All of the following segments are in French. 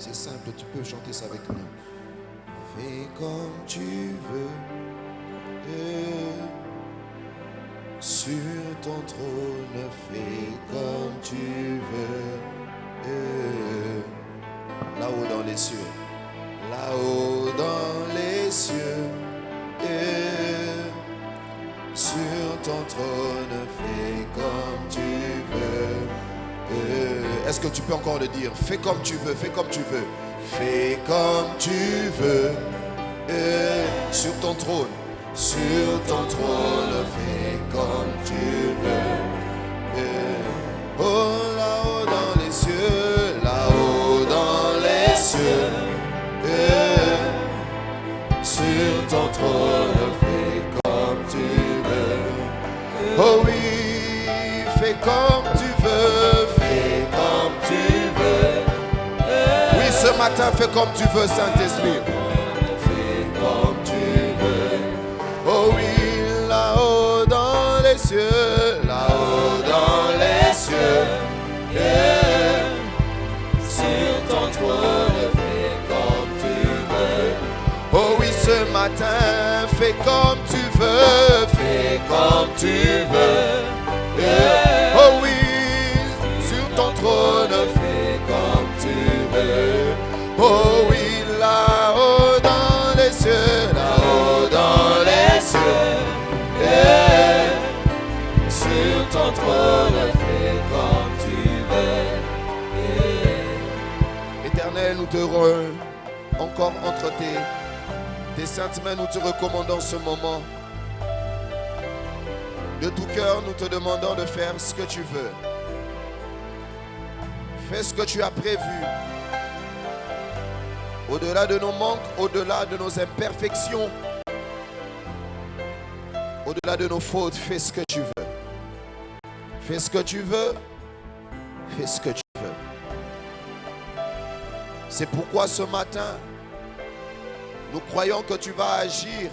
C'est simple, tu peux chanter ça avec nous. Fais comme tu veux. Sur ton trône, fais comme tu veux. Là-haut dans les cieux. Là-haut dans les cieux. Sur ton trône, fais comme tu veux. Est-ce que tu peux encore le dire? Fais comme tu veux, fais comme tu veux. Fais comme tu veux. Sur ton trône. Sur ton trône, fais comme tu veux. Oh, là-haut dans les cieux, là-haut dans les cieux. Sur ton trône, fais comme tu veux. Oh oui, fais comme tu veux, fais comme tu veux. Oui, ce matin, fais comme tu veux, Saint-Esprit. Fais comme tu veux. Oh oui, là-haut dans les cieux, là-haut dans les cieux. Sur ton trône, fais comme tu veux. Oh oui, ce matin, fais comme tu veux, fais comme tu veux. Oh oui, sur ton trône, fais comme tu veux. Oh oui, là-haut dans les cieux, là-haut dans les cieux. Sur ton trône, fais comme tu veux. Éternel, nous te encore entre tes saintes mains, nous te recommandons ce moment. De tout cœur, nous te demandons de faire ce que tu veux. Fais ce que tu as prévu. Au-delà de nos manques, au-delà de nos imperfections, au-delà de nos fautes, fais ce que tu veux. Fais ce que tu veux. Fais ce que tu veux. C'est pourquoi ce matin, nous croyons que tu vas agir.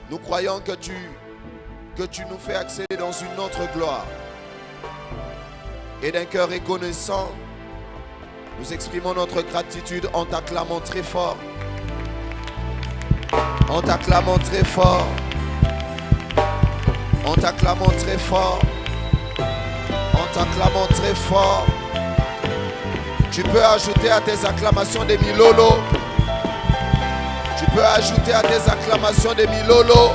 Nous croyons que tu nous fais accéder dans une autre gloire. Et d'un cœur reconnaissant, nous exprimons notre gratitude en t'acclamant très fort. En t'acclamant très fort. En t'acclamant très fort. En t'acclamant très fort. Tu peux ajouter à tes acclamations des milolo. Tu peux ajouter à tes acclamations des milolo.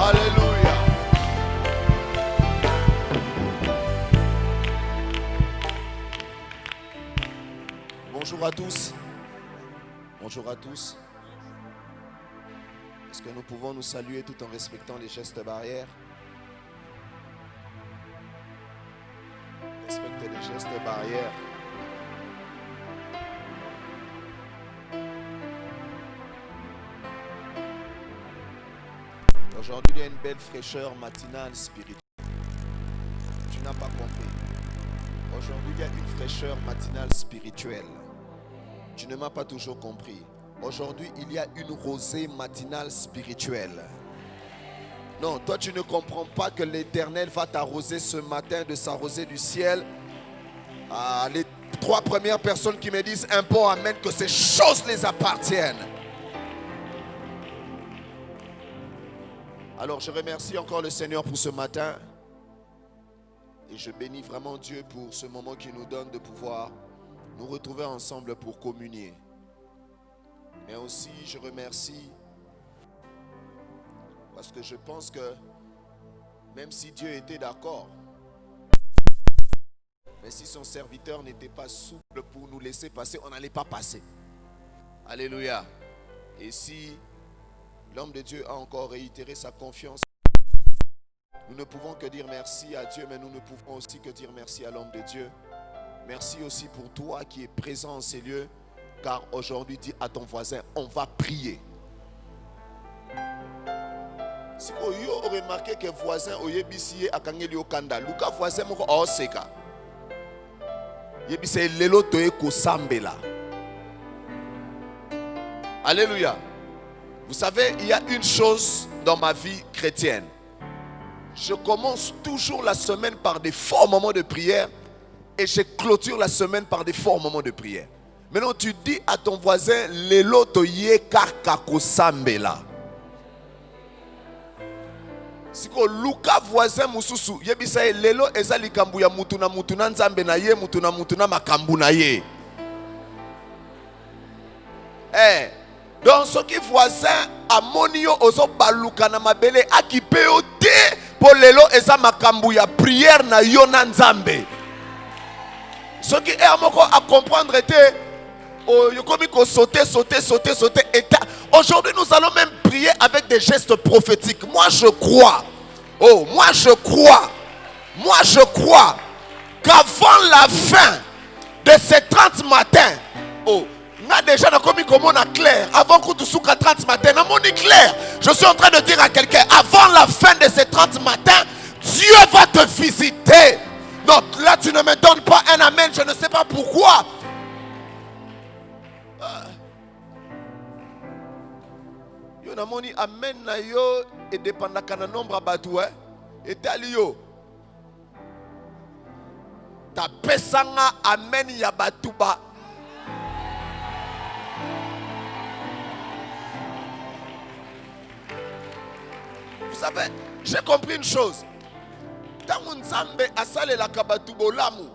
Alléluia. Bonjour à tous. Bonjour à tous. Est-ce que nous pouvons nous saluer tout en respectant les gestes barrières? Respectez les gestes barrières. Aujourd'hui, il y a une belle fraîcheur matinale spirituelle. Tu n'as pas compris. Aujourd'hui, il y a une fraîcheur matinale spirituelle. Tu ne m'as pas toujours compris. Aujourd'hui, il y a une rosée matinale spirituelle. Non, toi, tu ne comprends pas que l'Éternel va t'arroser ce matin de sa rosée du ciel. Les 3 premières personnes qui me disent un bon amen, que ces choses les appartiennent. Alors, je remercie encore le Seigneur pour ce matin. Et je bénis vraiment Dieu pour ce moment qu'il nous donne de pouvoir nous retrouver ensemble pour communier. Mais aussi, je remercie parce que je pense que même si Dieu était d'accord, mais si son serviteur n'était pas souple pour nous laisser passer, on n'allait pas passer. Alléluia. Et si l'homme de Dieu a encore réitéré sa confiance, nous ne pouvons que dire merci à Dieu, mais nous ne pouvons aussi que dire merci à l'homme de Dieu. Merci aussi pour toi qui es présent en ces lieux, car aujourd'hui, dis à ton voisin, on va prier. Si vous avez remarqué que voisin oyebisi akangeli okanda, luka voisin moko oseka. Yebise lelo toye ko sambela. Alléluia. Vous savez, il y a une chose dans ma vie chrétienne. Je commence toujours la semaine par des forts moments de prière. Et je clôture la semaine par des forts moments de prière. Maintenant, tu dis à ton voisin, Lelo toye kakako sambela. Si ko luka voisin mususu, yebisa lelo ezali kambu ya mutuna mutuna nzambe na ye, mutuna mutuna makambu na ye. Donc, ce qui voisin amoni yo ozo baluka na mabele akipe yo te po lelo eza makambu ya prière na yo na nzambe. Ce qui est à comprendre était yokomi ko sauter. Aujourd'hui nous allons même prier avec des gestes prophétiques. Moi je crois qu'avant la fin de ces 30 matins, n'a déjà commis comme on a clair. Avant que tu sois 30 matins, clair. Je suis en train de dire à quelqu'un, avant la fin de ces 30 matins, Dieu va te visiter. Non, là tu ne me donnes pas un amen, je ne sais pas pourquoi. Yo namoni amen na yo et dépendaka na nombre abatu et talio. Ta pesanga amen ya batuba. Vous savez, j'ai compris une chose. Tant nzambe asale la kabatubo lamu,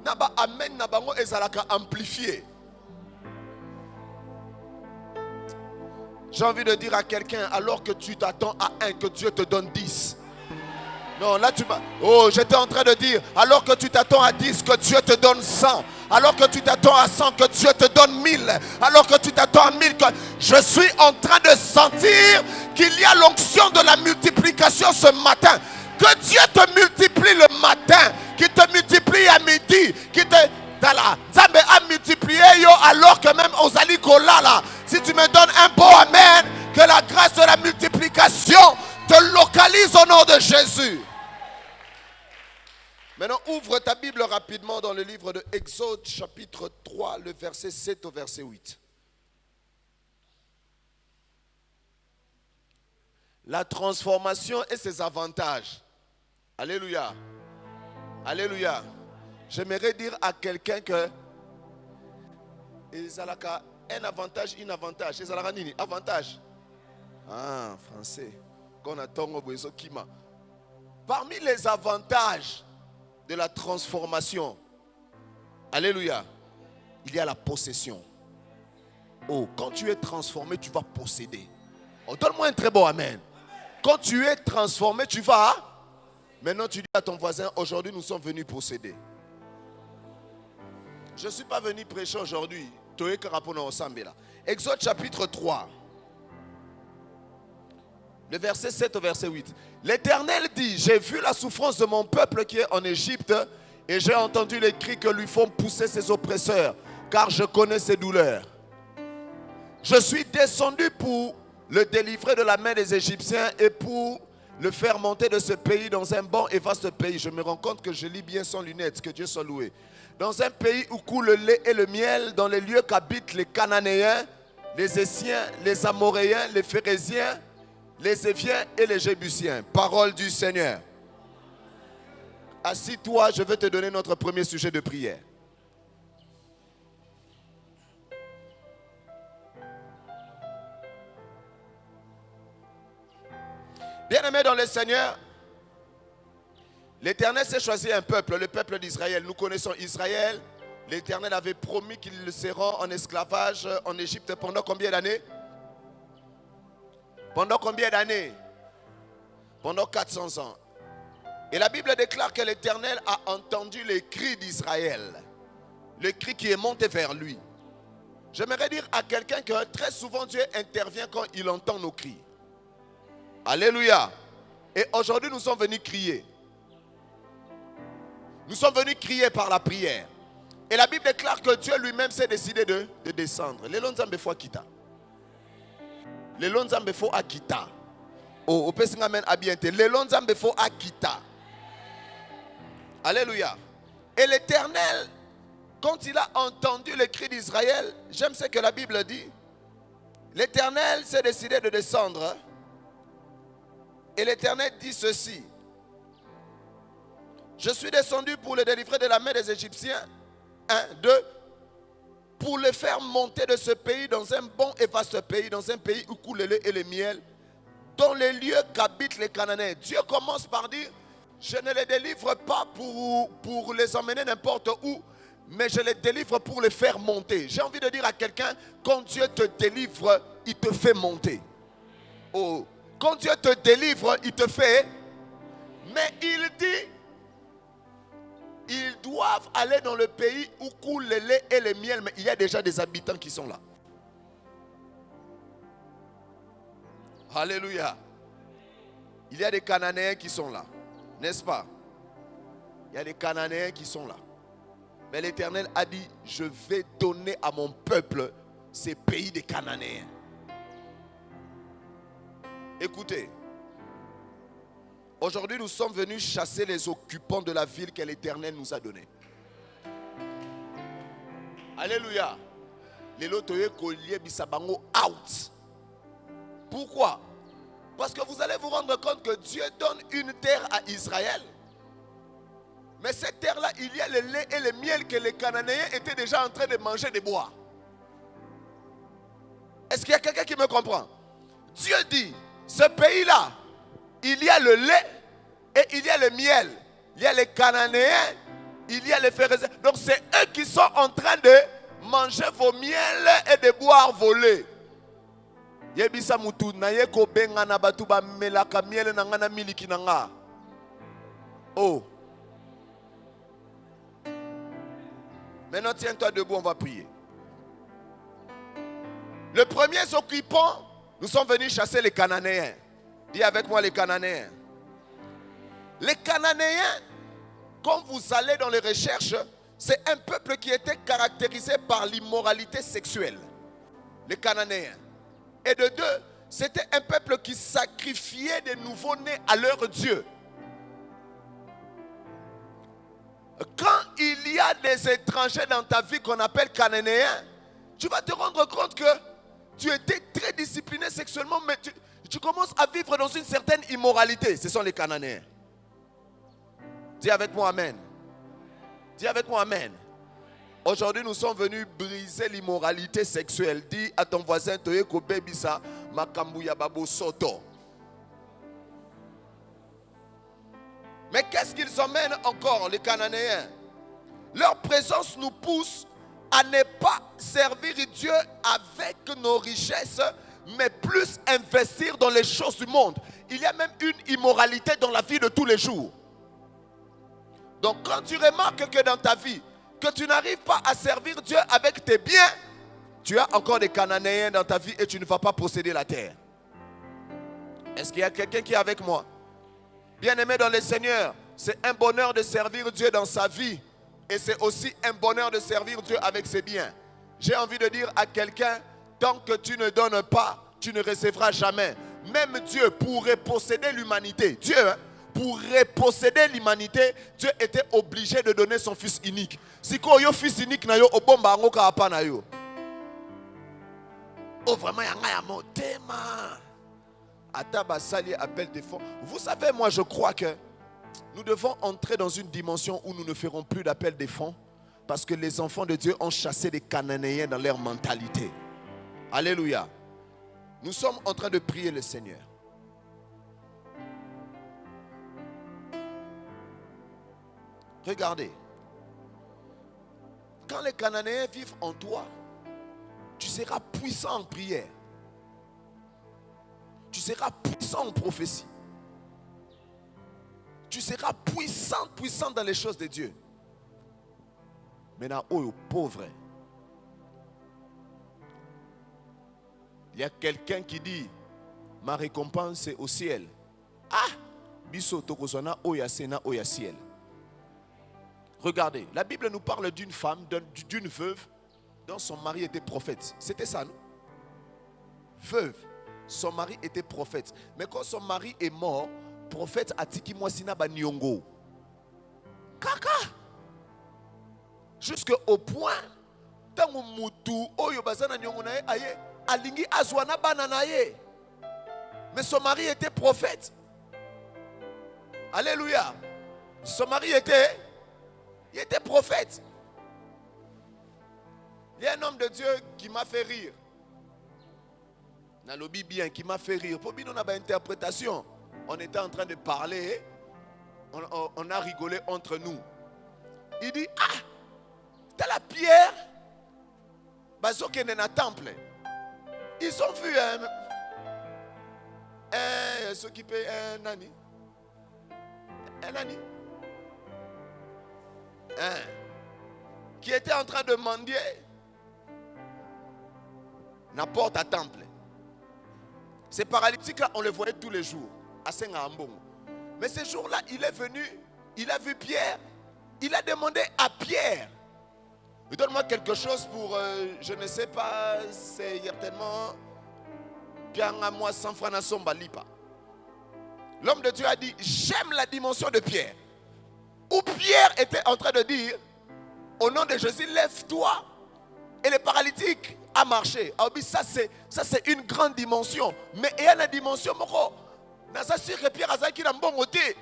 naba amen na bango ezalaka amplifié. J'ai envie de dire à quelqu'un, alors que tu t'attends à 1, que Dieu te donne 10. Non, là tu m'as... Oh, j'étais en train de dire, alors que tu t'attends à 10, que Dieu te donne 100. Alors que tu t'attends à 100, que Dieu te donne 1000. Alors que tu t'attends à 1000, que... Je suis en train de sentir qu'il y a l'onction de la multiplication ce matin. Que Dieu te multiplie le matin, qu'il te multiplie à midi, qu'il te... Zambé a multiplié yo alors que même aux alikola là. Si tu me donnes un beau amen, que la grâce de la multiplication te localise au nom de Jésus. Maintenant, ouvre ta Bible rapidement dans le livre de Exode, chapitre 3, le verset 7 au verset 8. La transformation et ses avantages. Alléluia. Alléluia. J'aimerais dire à quelqu'un que ezalaka un avantage, un avantage. Ezalaka nini? Avantage. Ah, français. Parmi les avantages de la transformation, alléluia, il y a la possession. Oh, quand tu es transformé, tu vas posséder. Oh, donne-moi un très beau amen. Quand tu es transformé, tu vas. Maintenant, tu dis à ton voisin, aujourd'hui, nous sommes venus posséder. Je ne suis pas venu prêcher aujourd'hui. Exode chapitre 3. Le verset 7 au verset 8. L'Éternel dit, j'ai vu la souffrance de mon peuple qui est en Égypte et j'ai entendu les cris que lui font pousser ses oppresseurs, car je connais ses douleurs. Je suis descendu pour le délivrer de la main des Égyptiens et pour le faire monter de ce pays dans un bon et vaste pays. Je me rends compte que je lis bien sans lunettes, que Dieu soit loué. Dans un pays où coule le lait et le miel, dans les lieux qu'habitent les Cananéens, les Essiens, les Amoréens, les Phérésiens, les Éviens et les Jébusiens. Parole du Seigneur. Assis-toi, je vais te donner notre premier sujet de prière. Bien-aimés dans le Seigneur, l'Éternel s'est choisi un peuple, le peuple d'Israël. Nous connaissons Israël. L'Éternel avait promis qu'il le sera en esclavage en Égypte pendant combien d'années? Pendant combien d'années? Pendant 400 ans. Et la Bible déclare que l'Éternel a entendu les cris d'Israël. Le cri qui est monté vers lui. J'aimerais dire à quelqu'un que très souvent Dieu intervient quand il entend nos cris. Alléluia. Et aujourd'hui nous sommes venus crier. Nous sommes venus crier par la prière. Et la Bible déclare que Dieu lui-même s'est décidé de descendre. Les lonzambe fo akita. Les lonzambe fo akita. Oh, au pesingamen abiente. Les lonzambe fo akita. Alléluia. Et l'Éternel, quand il a entendu les cris d'Israël, j'aime ce que la Bible dit. L'Éternel s'est décidé de descendre. Et l'Éternel dit ceci. Je suis descendu pour le délivrer de la main des Égyptiens. 1, 2. Pour le faire monter de ce pays dans un bon et vaste pays, dans un pays où coule le lait et le miel, dans les lieux qu'habitent les Cananéens. Dieu commence par dire, je ne les délivre pas pour les emmener n'importe où, mais je les délivre pour les faire monter. J'ai envie de dire à quelqu'un, quand Dieu te délivre, il te fait monter. Oh, quand Dieu te délivre, il te fait. Mais il dit, ils doivent aller dans le pays où coule le lait et le miel, mais il y a déjà des habitants qui sont là. Alléluia. Il y a des Cananéens qui sont là, n'est-ce pas? Il y a des Cananéens qui sont là. Mais l'Éternel a dit, je vais donner à mon peuple ces pays des Cananéens. Écoutez, aujourd'hui nous sommes venus chasser les occupants de la ville que l'Éternel nous a donnée. Alléluia. Les lotoye collier bisabango out. Pourquoi? Parce que vous allez vous rendre compte que Dieu donne une terre à Israël. Mais cette terre-là, il y a le lait et le miel que les Cananéens étaient déjà en train de manger, de boire. Est-ce qu'il y a quelqu'un qui me comprend? Dieu dit, ce pays-là, il y a le lait et il y a le miel. Il y a les Cananéens, il y a les Phérésiens. Donc c'est eux qui sont en train de manger vos miels et de boire vos laits. Yebisa mutu na ye ko benga na batu ba melaka miel na ngana miliki na nga. Oh. Maintenant tiens-toi debout, on va prier. Le premier occupant, nous sommes venus chasser les Cananéens. Dis avec moi les Cananéens. Les Cananéens, quand vous allez dans les recherches, c'est un peuple qui était caractérisé par l'immoralité sexuelle. Les Cananéens. Et de deux, c'était un peuple qui sacrifiait des nouveaux-nés à leur Dieu. Quand il y a des étrangers dans ta vie qu'on appelle Cananéens, tu vas te rendre compte que tu étais très discipliné sexuellement, mais tu commences à vivre dans une certaine immoralité. Ce sont les Cananéens. Dis avec moi Amen. Dis avec moi Amen. Aujourd'hui, nous sommes venus briser l'immoralité sexuelle. Dis à ton voisin, Toyeko Bebisa, Makambuya Babo Soto. Mais qu'est-ce qu'ils emmènent encore, les Cananéens? Leur présence nous pousse à ne pas servir Dieu avec nos richesses, mais plus investir dans les choses du monde. Il y a même une immoralité dans la vie de tous les jours. Donc quand tu remarques que dans ta vie, que tu n'arrives pas à servir Dieu avec tes biens, tu as encore des Cananéens dans ta vie et tu ne vas pas posséder la terre. Est-ce qu'il y a quelqu'un qui est avec moi? Bien-aimé dans le Seigneur, c'est un bonheur de servir Dieu dans sa vie. Et c'est aussi un bonheur de servir Dieu avec ses biens. J'ai envie de dire à quelqu'un, tant que tu ne donnes pas, tu ne recevras jamais. Même Dieu pourrait posséder l'humanité. Dieu, pour reposséder l'humanité, Dieu était obligé de donner son fils unique. Si yo fils unique na yo obomba ngoka apa na yo. Oh vraiment yanga ya motema. Ataba sali appel des fonds. Vous savez, moi je crois que nous devons entrer dans une dimension où nous ne ferons plus d'appel des fonds parce que les enfants de Dieu ont chassé les Cananéens dans leur mentalité. Alléluia. Nous sommes en train de prier le Seigneur. Regardez. Quand les Cananéens vivent en toi, tu seras puissant en prière. Tu seras puissant en prophétie. Tu seras puissant dans les choses de Dieu. Maintenant, aux pauvres, il y a quelqu'un qui dit, ma récompense est au ciel. Ah, biso tokozona oyasena oyasiel. Regardez, la Bible nous parle d'une femme, d'une veuve, dont son mari était prophète. C'était ça, non? Veuve. Son mari était prophète. Mais quand son mari est mort, prophète atiki mwasina ba nyongo. Kaka. Jusqu'au point, tangu mutu oyo bazana nyongo na ye aye, alingi azwana bana na ye. Mais son mari était prophète. Alléluia. Son mari était prophète. Il y a un homme de Dieu qui m'a fait rire. Nalobi bien, qui m'a fait rire. Pour bien, on a une interprétation. On était en train de parler. On a rigolé entre nous. Il dit, ah, t'as la pierre. Bazoke dans le temple. Ils ont vu s'occuper un nani. Un nani. Qui était en train de mendier. N'importe à temple. Ces paralytiques-là, on les voyait tous les jours. À Senghambon. Mais ce jour-là, il est venu. Il a vu Pierre. Il a demandé à Pierre. Donne-moi quelque chose pour, je ne sais pas, c'est certainement bien à moi 100 francs à son balipa. L'homme de Dieu a dit, j'aime la dimension de Pierre. Où Pierre était en train de dire, au nom de Jésus, lève-toi. Et le paralytique a marché. Ça c'est une grande dimension. Mais il y a une dimension, je suis sûr que Pierre a dit qu'il a un bon côté.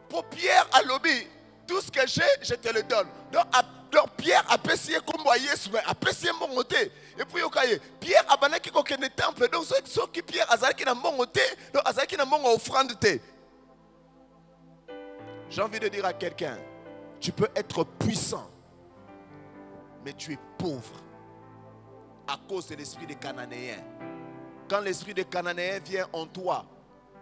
Pour Pierre à lobby, tout ce que j'ai, je te le donne. Donc Pierre a apprécié comme Yesu, mais apprécié mon côté. Et puis Pierre a banné qui connaît le temple. Donc ce qui Pierre a dit qu'il a un bon côté, donc a dit qu'il a un bon offrande. J'ai envie de dire à quelqu'un, tu peux être puissant, mais tu es pauvre à cause de l'esprit des Cananéens. Quand l'esprit des Cananéens vient en toi,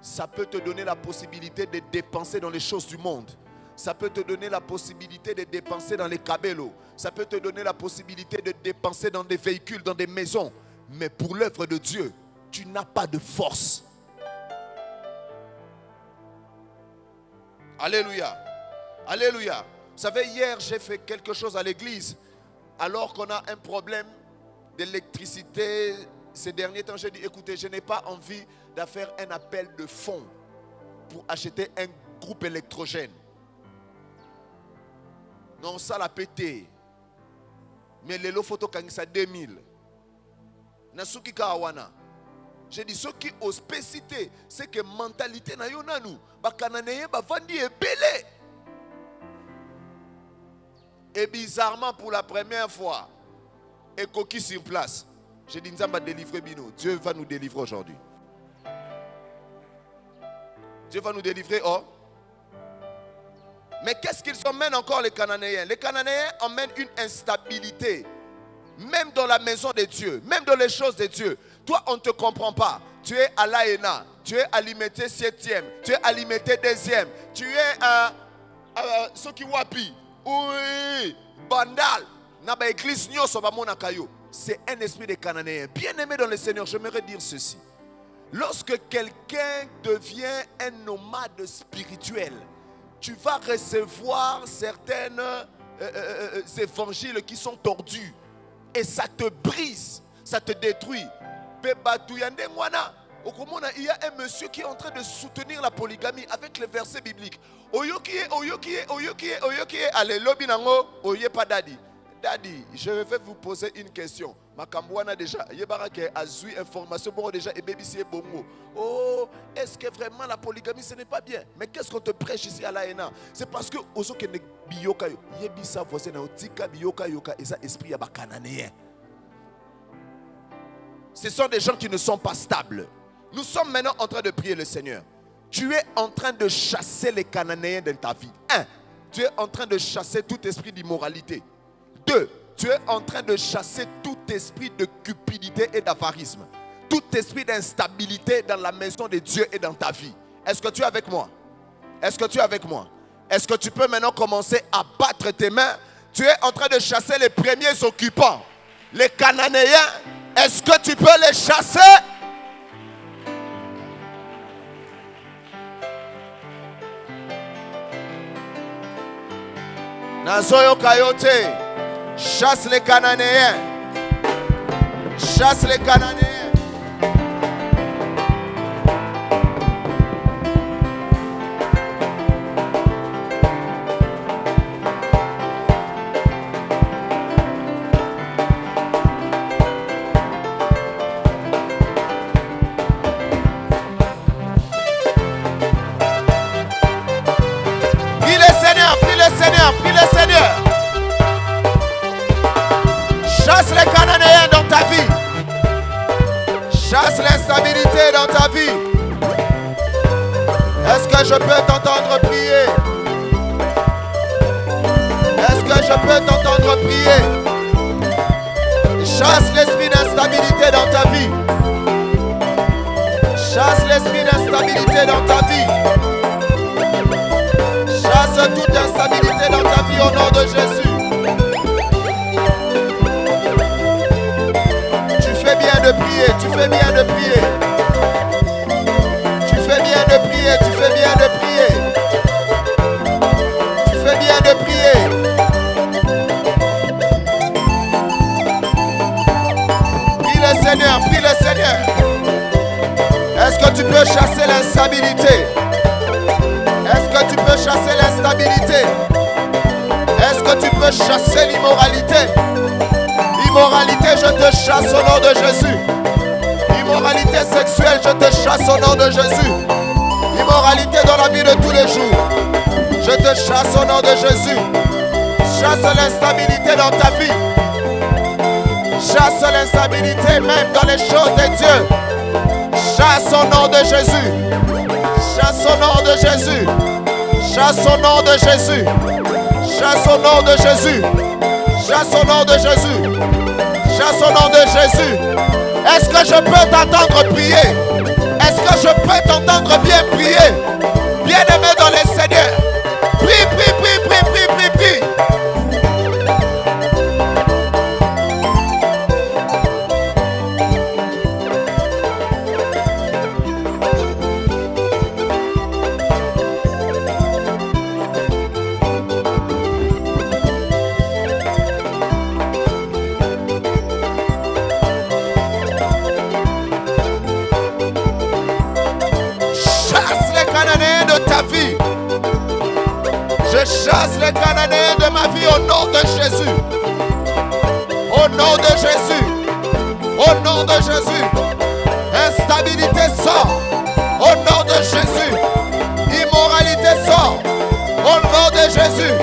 ça peut te donner la possibilité de dépenser dans les choses du monde. Ça peut te donner la possibilité de dépenser dans les cabellos. Ça peut te donner la possibilité de dépenser dans des véhicules, dans des maisons. Mais pour l'œuvre de Dieu, tu n'as pas de force. Alléluia. Alléluia. Vous savez, hier, j'ai fait quelque chose à l'église. Alors qu'on a un problème d'électricité, ces derniers temps, j'ai dit, écoutez, je n'ai pas envie de faire un appel de fonds pour acheter un groupe électrogène. Non, ça l'a pété. Mais les lots photos, quand ça 2000. Nasuki Kawana. J'ai dit, ce qui ont spécité, c'est que mentalité na yonanou, ba Cananéen ba vandi est belé. Et bizarrement, pour la première fois, et coquille sur place. J'ai dit, Nzamba délivrer Bino. Dieu va nous délivrer aujourd'hui. Dieu va nous délivrer, oh. Mais qu'est-ce qu'ils emmènent encore les Cananéens? Les Cananéens emmènent une instabilité. Même dans la maison de Dieu, même dans les choses de Dieu. Toi, on ne te comprend pas. Tu es à l'AENA, tu es alimité 7e, tu es alimité 2e, tu es à Sokiwapi, oui, Bandal, Naba Église Nyoso Bamona Kayo. C'est un esprit de Cananéens. Bien-aimé dans le Seigneur, j'aimerais dire ceci. Lorsque quelqu'un devient un nomade spirituel, tu vas recevoir certains évangiles qui sont tordus. Et ça te brise, ça te détruit. Il y a un monsieur qui est en train de soutenir la polygamie avec les versets bibliques. Allez, lobi nango, oye pas daddy. Daddy, je vais vous poser une question. Makambouana déjà, Yebarake a zui information bon déjà et baby c'est bongo. Oh, est-ce que vraiment la polygamie ce n'est pas bien? Mais qu'est-ce qu'on te prêche ici à l'AENA? C'est parce que ozo que ne biyoka yo, yebisa voisin na otika biyoka yoka et ça esprit ya ba cananéen. Ce sont des gens qui ne sont pas stables. Nous sommes maintenant en train de prier le Seigneur. Tu es en train de chasser les Cananéens dans ta vie. 1. Tu es en train de chasser tout esprit d'immoralité. 2. Tu es en train de chasser tout esprit de cupidité et d'avarisme. Tout esprit d'instabilité dans la maison de Dieu et dans ta vie. Est-ce que tu es avec moi? Est-ce que tu es avec moi? Est-ce que tu peux maintenant commencer à battre tes mains? Tu es en train de chasser les premiers occupants. Les Cananéens. Est-ce que tu peux les chasser? Nazoyo Kayote, chasse les Cananéens. Chasse les Cananéens. Il est Chasse les Cananéens dans ta vie. Chasse l'instabilité dans ta vie. Est-ce que je peux t'entendre prier? Est-ce que je peux t'entendre prier? Chasse l'esprit d'instabilité dans ta vie. Chasse l'esprit d'instabilité dans ta vie. Chasse toute instabilité dans ta vie au nom de Jésus. Tu fais bien de prier, tu fais bien de prier. Tu fais bien de prier, tu fais bien de prier. Tu fais bien de prier. Prie le Seigneur, prie le Seigneur. Est-ce que tu peux chasser l'instabilité? Est-ce que tu peux chasser l'instabilité? Est-ce que tu peux chasser l'immoralité? Immoralité, je te chasse au nom de Jésus. Immoralité sexuelle, je te chasse au nom de Jésus. Immoralité dans la vie de tous les jours, je te chasse au nom de Jésus. Chasse l'instabilité dans ta vie. Chasse l'instabilité même dans les choses de Dieu. Chasse au nom de Jésus. Chasse au nom de Jésus. Chasse au nom de Jésus. Chasse au nom de Jésus. Chasse au nom de Jésus. Chasse au nom de Jésus. Est-ce que je peux t'entendre prier? Est-ce que je peux t'entendre bien prier? Bien-aimé dans les Seigneurs. Prie, prie, prie, prie, prie, prie, prie. Je chasse les Cananéens de ma vie au nom de Jésus. Au nom de Jésus. Au nom de Jésus. Instabilité sort. Au nom de Jésus. Immoralité sort. Au nom de Jésus.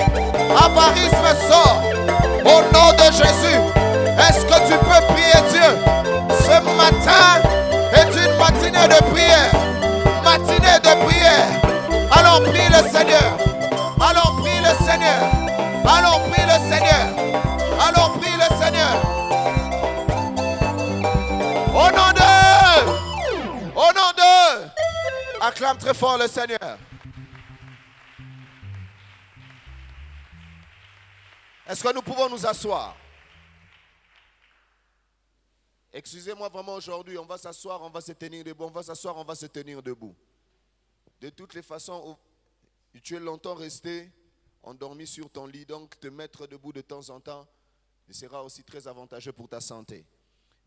Avarisme sort. Au nom de Jésus. Est-ce que tu peux prier Dieu? Ce matin est une matinée de prière. Matinée de prière. Allons prier le Seigneur. Allons prier le Seigneur. Allons prier le Seigneur. Allons prier le Seigneur. Au nom de. Au nom de. Acclame très fort le Seigneur. Est-ce que nous pouvons nous asseoir? Excusez-moi vraiment aujourd'hui, on va s'asseoir, on va se tenir debout. On va s'asseoir, on va se tenir debout. De toutes les façons, tu es longtemps resté endormi sur ton lit, donc te mettre debout de temps en temps sera aussi très avantageux pour ta santé.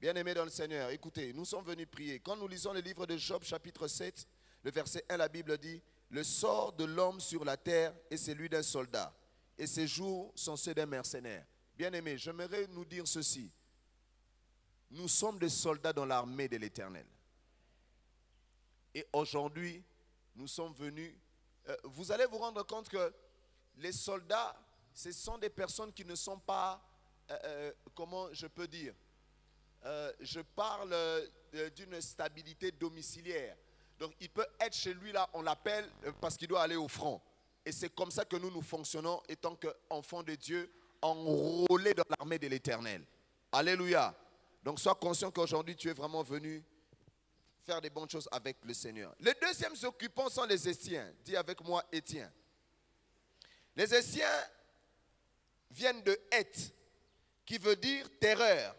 Bien-aimés dans le Seigneur, écoutez, nous sommes venus prier. Quand nous lisons le livre de Job, chapitre 7, le verset 1, la Bible dit « Le sort de l'homme sur la terre est celui d'un soldat, et ses jours sont ceux d'un mercenaire. » Bien-aimés, j'aimerais nous dire ceci. Nous sommes des soldats dans l'armée de l'Éternel. Et aujourd'hui, nous sommes venus. Vous allez vous rendre compte que les soldats, ce sont des personnes qui ne sont pas, comment je peux dire, je parle d'une stabilité domiciliaire. Donc il peut être chez lui là, on l'appelle parce qu'il doit aller au front. Et c'est comme ça que nous fonctionnons étant qu'enfants de Dieu, enrôlés dans l'armée de l'Éternel. Alléluia. Donc sois conscient qu'aujourd'hui tu es vraiment venu faire des bonnes choses avec le Seigneur. Les deuxièmes occupants sont les Essiens. Dis avec moi, Étiens. Les Essiens viennent de Heth, qui veut dire terreur.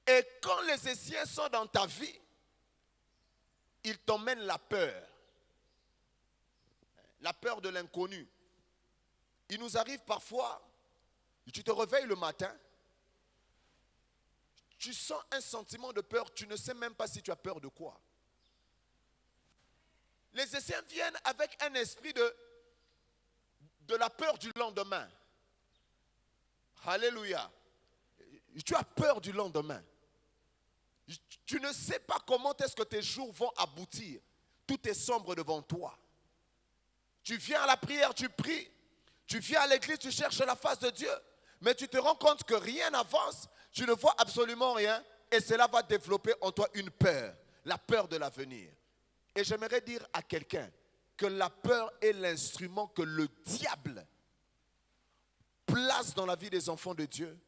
Et quand les Essiens sont dans ta vie, ils t'emmènent la peur. La peur de l'inconnu. Il nous arrive parfois, tu te réveilles le matin, tu sens un sentiment de peur, tu ne sais même pas si tu as peur de quoi. Les Essiens viennent avec un esprit de la peur du lendemain. Alléluia. Tu as peur du lendemain. Tu ne sais pas comment est-ce que tes jours vont aboutir. Tout est sombre devant toi. Tu viens à la prière, tu pries. Tu viens à l'église, tu cherches la face de Dieu, mais tu te rends compte que rien n'avance, tu ne vois absolument rien, et cela va développer en toi une peur, la peur de l'avenir. Et j'aimerais dire à quelqu'un que la peur est l'instrument que le diable place dans la vie des enfants de Dieu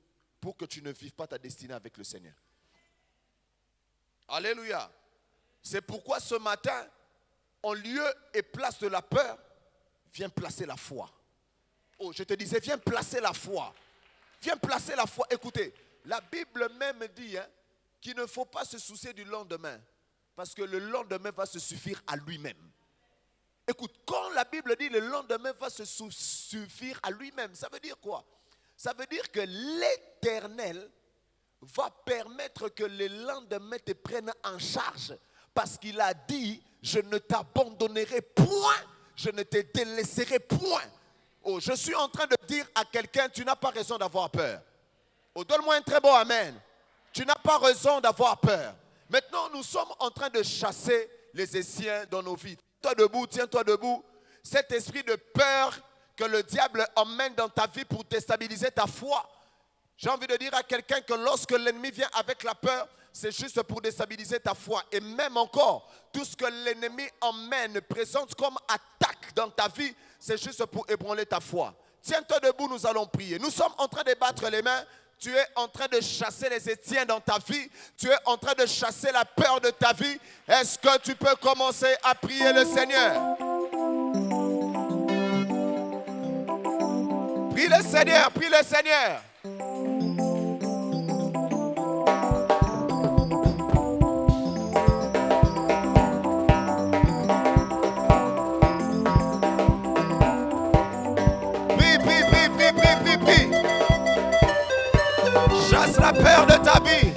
pour que tu ne vives pas ta destinée avec le Seigneur. Alléluia. C'est pourquoi ce matin, en lieu et place de la peur, viens placer la foi. Oh, je te disais, viens placer la foi. Viens placer la foi. Écoutez, la Bible même dit qu'il ne faut pas se soucier du lendemain, parce que le lendemain va se suffire à lui-même. Écoute, quand la Bible dit le lendemain va se suffire à lui-même, ça veut dire quoi? Ça veut dire que l'Éternel va permettre que le lendemain te prenne en charge. Parce qu'il a dit, je ne t'abandonnerai point, je ne te délaisserai point. Oh, je suis en train de dire à quelqu'un, tu n'as pas raison d'avoir peur. Oh, donne-moi un très bon amen. Tu n'as pas raison d'avoir peur. Maintenant, nous sommes en train de chasser les Essiens dans nos vies. Toi debout, tiens-toi debout. Cet esprit de peur que le diable emmène dans ta vie pour déstabiliser ta foi. J'ai envie de dire à quelqu'un que lorsque l'ennemi vient avec la peur, c'est juste pour déstabiliser ta foi. Et même encore, tout ce que l'ennemi emmène, présente comme attaque dans ta vie, c'est juste pour ébranler ta foi. Tiens-toi debout, nous allons prier. Nous sommes en train de battre les mains. Tu es en train de chasser les Étiens dans ta vie. Tu es en train de chasser la peur de ta vie. Est-ce que tu peux commencer à prier le Seigneur? Prie le Seigneur, prie le Seigneur. Chasse la peur de ta vie.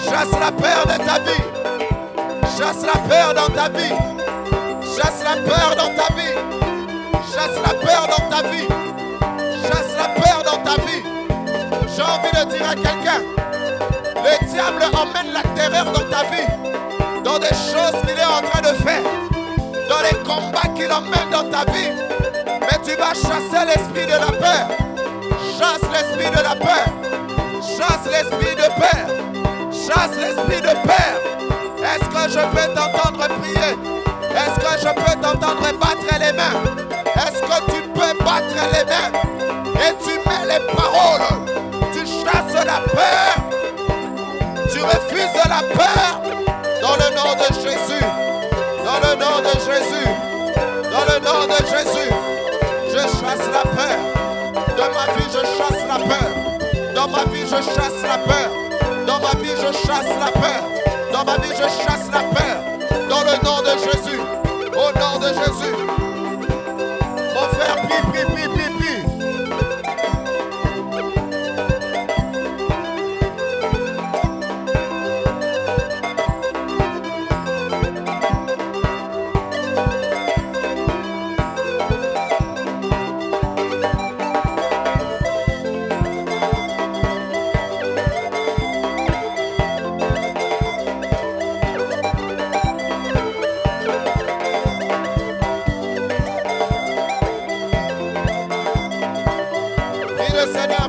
Chasse la peur de ta vie. Chasse la peur dans ta vie. Chasse la peur dans ta vie. Chasse la peur dans ta vie. Chasse la peur dans ta vie. J'ai envie de dire à quelqu'un, le diable emmène la terreur dans ta vie, dans des choses qu'il est en train de faire, dans les combats qu'il emmène dans ta vie. Mais tu vas chasser l'esprit de la peur. Chasse l'esprit de la peur. Chasse l'esprit de peur. Chasse l'esprit de peur. Est-ce que je peux t'entendre prier? Est-ce que je peux t'entendre battre les mains? Est-ce que tu peux battre les mains? Et tu mets les paroles. Tu chasses la peur. Tu refuses la peur. Dans le nom de Jésus. Dans le nom de Jésus. Dans le nom de Jésus. Je chasse la peur. Dans ma vie, je chasse la peur. Dans ma vie, je chasse la peur. Dans ma vie, je chasse la peur. Dans ma vie, je chasse la peur. Dans le nom de Jésus. Au nom de Jésus. Mon frère, prie, prie, prie, prie, prie.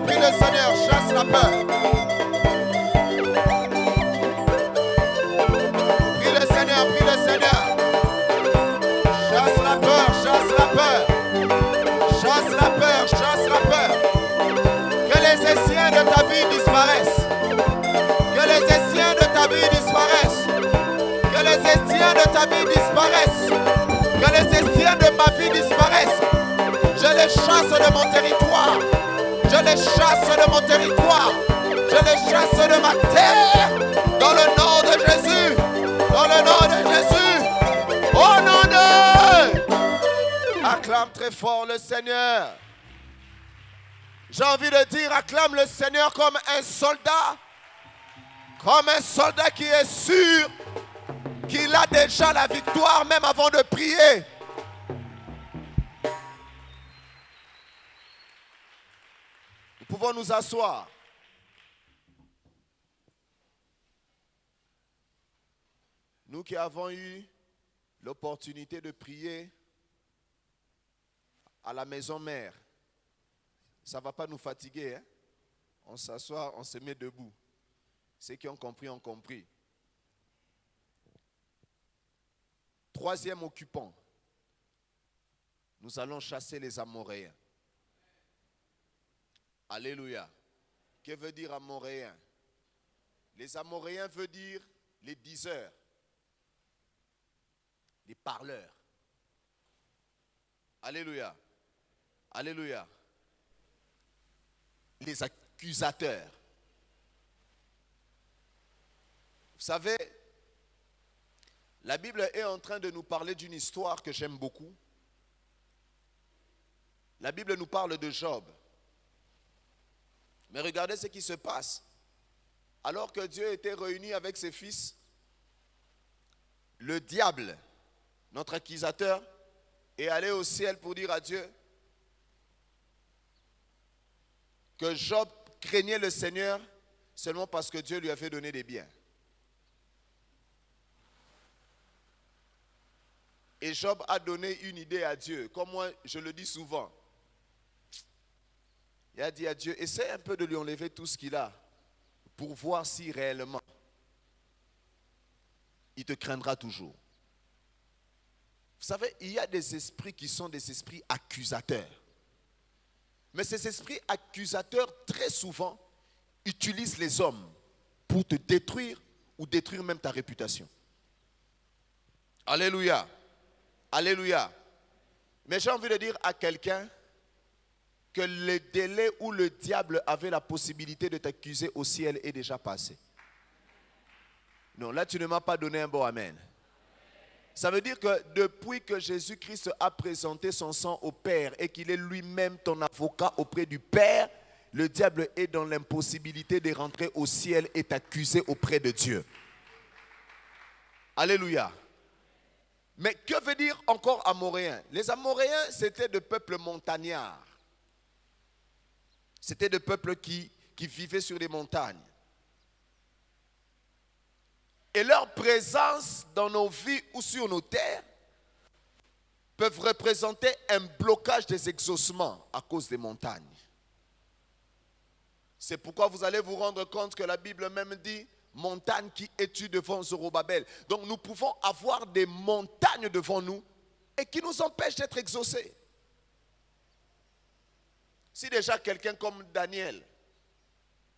Prie le Seigneur, chasse la peur. Prie le Seigneur, prie le Seigneur. Chasse la peur, chasse la peur. Chasse la peur, chasse la peur. Que les Essiens de ta vie disparaissent. Que les Essiens de ta vie disparaissent. Que les Essiens de ta vie disparaissent. Que les Essiens de ma vie disparaissent. Je les chasse de mon territoire. Je les chasse de mon territoire. Je les chasse de ma terre. Dans le nom de Jésus. Dans le nom de Jésus. Au nom de... Acclame très fort le Seigneur. J'ai envie de dire, acclame le Seigneur comme un soldat. Comme un soldat qui est sûr qu'il a déjà la victoire même avant de prier. Nous pouvons nous asseoir. Nous qui avons eu l'opportunité de prier à la maison mère. Ça ne va pas nous fatiguer. Hein? On s'assoit, on se met debout. Ceux qui ont compris, ont compris. Troisième occupant. Nous allons chasser les Amoréens. Alléluia. Que veut dire Amoréens? Les Amoréens veut dire les diseurs, les parleurs. Alléluia. Alléluia. Les accusateurs. Vous savez, la Bible est en train de nous parler d'une histoire que j'aime beaucoup. La Bible nous parle de Job. Mais regardez ce qui se passe. Alors que Dieu était réuni avec ses fils, le diable, notre accusateur, est allé au ciel pour dire à Dieu que Job craignait le Seigneur seulement parce que Dieu lui avait donné des biens. Et Job a donné une idée à Dieu, comme moi je le dis souvent. Il a dit à Dieu, essaie un peu de lui enlever tout ce qu'il a pour voir si réellement il te craindra toujours. Vous savez, il y a des esprits qui sont des esprits accusateurs. Mais ces esprits accusateurs, très souvent, utilisent les hommes pour te détruire ou détruire même ta réputation. Alléluia. Alléluia. Mais j'ai envie de dire à quelqu'un que le délai où le diable avait la possibilité de t'accuser au ciel est déjà passé. Non, là tu ne m'as pas donné un bon amen. Ça veut dire que depuis que Jésus-Christ a présenté son sang au Père et qu'il est lui-même ton avocat auprès du Père, le diable est dans l'impossibilité de rentrer au ciel et t'accuser auprès de Dieu. Alléluia. Mais que veut dire encore Amoréens? Les Amoréens, c'était de peuples montagnards. C'était des peuples qui vivaient sur les montagnes. Et leur présence dans nos vies ou sur nos terres peuvent représenter un blocage des exaucements à cause des montagnes. C'est pourquoi vous allez vous rendre compte que la Bible même dit « montagne qui es-tu devant Zorobabel ». Donc nous pouvons avoir des montagnes devant nous et qui nous empêchent d'être exaucés. Si déjà quelqu'un comme Daniel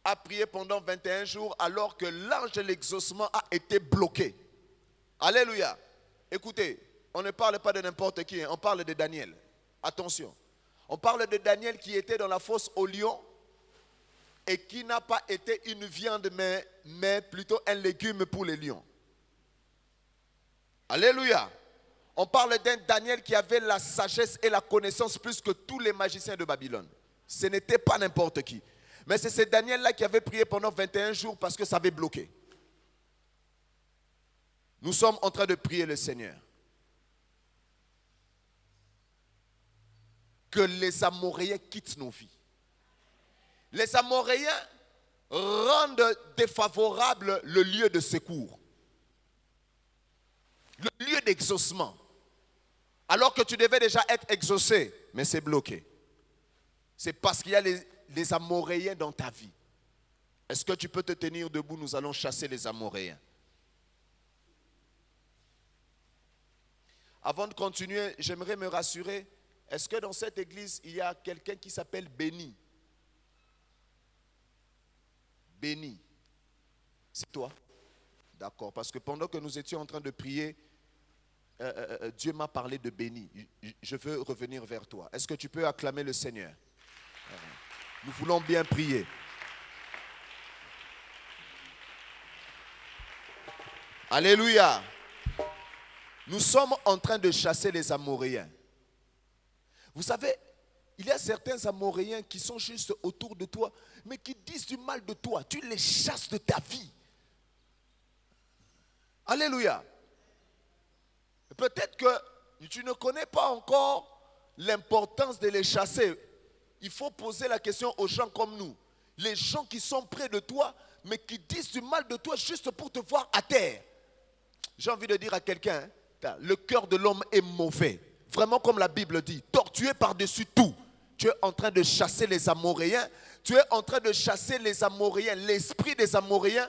a prié pendant 21 jours alors que l'ange de l'exaucement a été bloqué. Alléluia. Écoutez, on ne parle pas de n'importe qui, on parle de Daniel. Attention. On parle de Daniel qui était dans la fosse au lion et qui n'a pas été une viande mais plutôt un légume pour les lions. Alléluia. On parle d'un Daniel qui avait la sagesse et la connaissance plus que tous les magiciens de Babylone. Ce n'était pas n'importe qui. Mais c'est ce Daniel-là qui avait prié pendant 21 jours parce que ça avait bloqué. Nous sommes en train de prier le Seigneur. Que les Amoréens quittent nos vies. Les Amoréens rendent défavorable le lieu de secours. Le lieu d'exaucement. Alors que tu devais déjà être exaucé, mais c'est bloqué. C'est parce qu'il y a les Amoréens dans ta vie. Est-ce que tu peux te tenir debout? Nous allons chasser les Amoréens. Avant de continuer, j'aimerais me rassurer. Est-ce que dans cette église, il y a quelqu'un qui s'appelle Béni? Béni. C'est toi? D'accord. Parce que pendant que nous étions en train de prier, Dieu m'a parlé de Béni. Je veux revenir vers toi. Est-ce que tu peux acclamer le Seigneur? Nous voulons bien prier. Alléluia. Nous sommes en train de chasser les Amoréens. Vous savez, il y a certains Amoréens qui sont juste autour de toi, mais qui disent du mal de toi. Tu les chasses de ta vie. Alléluia. Peut-être que tu ne connais pas encore l'importance de les chasser. Il faut poser la question aux gens comme nous. Les gens qui sont près de toi, mais qui disent du mal de toi juste pour te voir à terre. J'ai envie de dire à quelqu'un, le cœur de l'homme est mauvais. vraiment comme la Bible dit, tortué par-dessus tout. Tu es en train de chasser les Amoréens. Tu es en train de chasser les Amoréens, l'esprit des Amoréens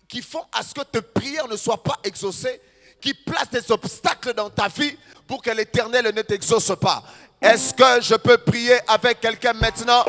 qui font à ce que tes prières ne soient pas exaucées, qui placent des obstacles dans ta vie pour que l'Éternel ne t'exauce pas. Est-ce que je peux prier avec quelqu'un maintenant?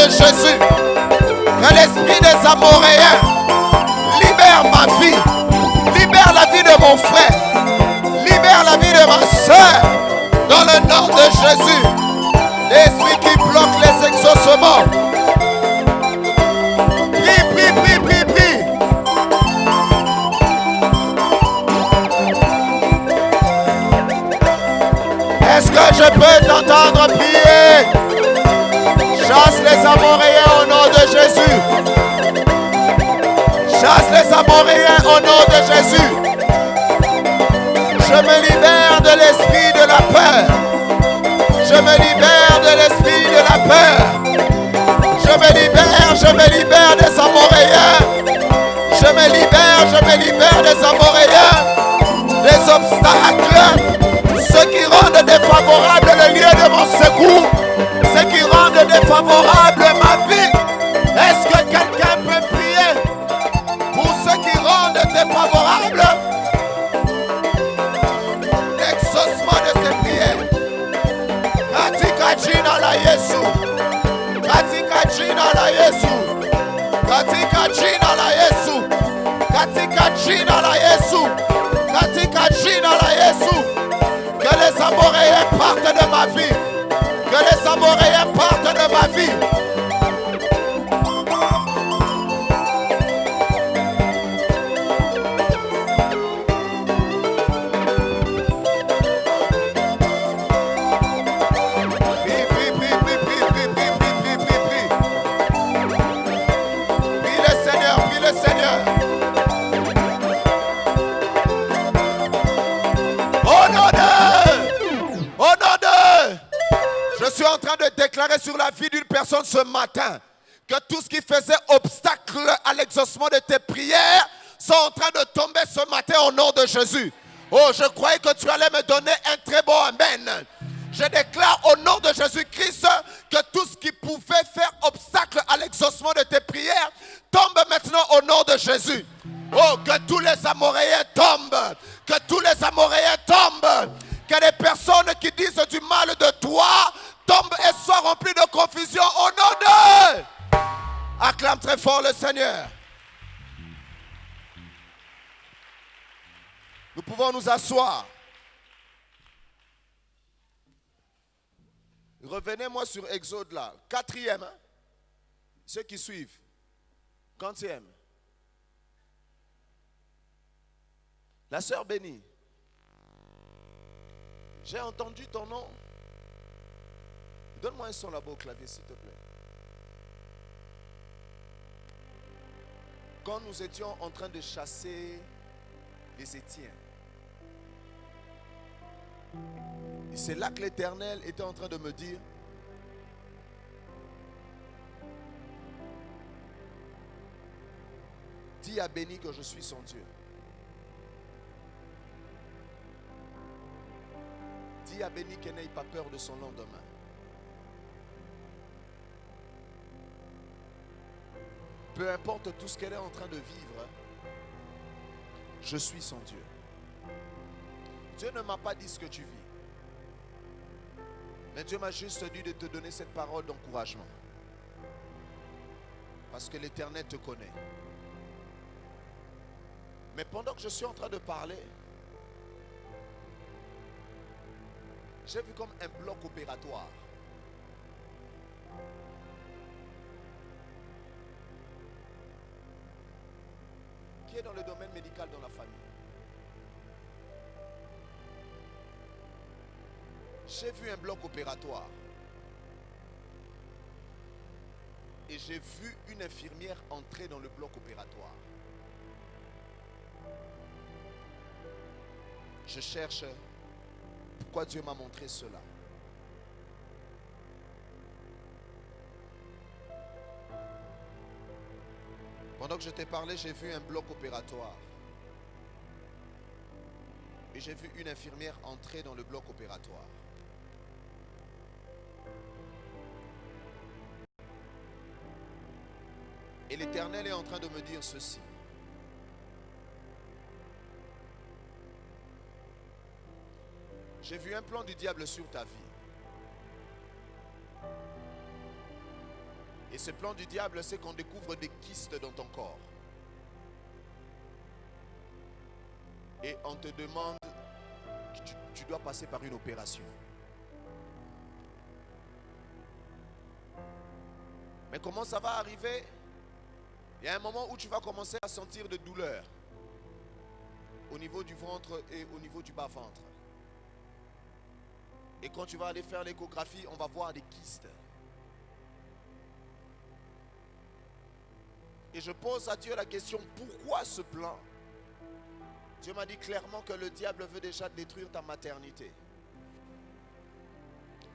Jésus, que l'esprit des Amoréens libère ma vie, libère la vie de mon frère, libère la vie de ma soeur, dans le nom de Jésus. L'esprit qui bloque les exaucements. Prie, prie, prie, prie, prie. Est-ce que je peux t'entendre prier? Chasse les Amoréens au nom de Jésus. Chasse les Amoréens au nom de Jésus. Je me libère de l'esprit de la peur. Je me libère de l'esprit de la peur. Je me libère des Amoréens. Je me libère des Amoréens. Des obstacles. Ceux qui rendent défavorable le lieu de mon secours. Ceux qui rendent défavorable ma vie. Est-ce que quelqu'un peut prier pour ceux qui rendent défavorable l'exaucement de ces prières? Katika jina la Yesu. Katika jina la Yesu. Katika jina la Yesu. Katika jina la Yesu. Katika jina la Yesu. Que les Amoréens partent de ma vie. Que les Amoréens partent de ma vie. Prie le Seigneur, prie le Seigneur. Je suis en train de déclarer sur la vie d'une personne ce matin que tout ce qui faisait obstacle à l'exaucement de tes prières sont en train de tomber ce matin au nom de Jésus. Oh, je croyais que tu allais me donner un très bon amen. Je déclare au nom de Jésus-Christ que tout ce qui pouvait faire obstacle à l'exaucement de tes prières tombe maintenant au nom de Jésus. Oh, que tous les Amoréens tombent. Que tous les Amoréens tombent. Que les personnes qui disent du mal de toi tombent et soient remplies de confusion au nom d'eux. Acclame très fort le Seigneur. Nous pouvons nous asseoir. Revenez-moi sur Exode là. 4e. Hein? Ceux qui suivent. 50e. La sœur bénie. J'ai entendu ton nom. Donne-moi un son là-bas au clavier, s'il te plaît. Quand nous étions en train de chasser les Étiens, et c'est là que l'Éternel était en train de me dire, dis à Béni que je suis son Dieu. Dis à Béni qu'elle n'ait pas peur de son lendemain. Peu importe tout ce qu'elle est en train de vivre, je suis son Dieu. Dieu ne m'a pas dit ce que tu vis. Mais Dieu m'a juste dit de te donner cette parole d'encouragement. Parce que l'Éternel te connaît. Mais pendant que je suis en train de parler, j'ai vu comme un bloc opératoire. Qui est dans le domaine médical dans la famille. J'ai vu un bloc opératoire. Et j'ai vu une infirmière entrer dans le bloc opératoire. Je cherche pourquoi Dieu m'a montré cela. Pendant que je t'ai parlé, j'ai vu un bloc opératoire. Et j'ai vu une infirmière entrer dans le bloc opératoire. Et l'Éternel est en train de me dire ceci. J'ai vu un plan du diable sur ta vie. Et ce plan du diable, c'est qu'on découvre des kystes dans ton corps. Et on te demande, tu dois passer par une opération. Mais comment ça va arriver? Il y a un moment où tu vas commencer à sentir de douleur au niveau du ventre et au niveau du bas-ventre. Et quand tu vas aller faire l'échographie, on va voir des kystes. Et je pose à Dieu la question, pourquoi ce plan? Dieu m'a dit clairement que le diable veut déjà détruire ta maternité.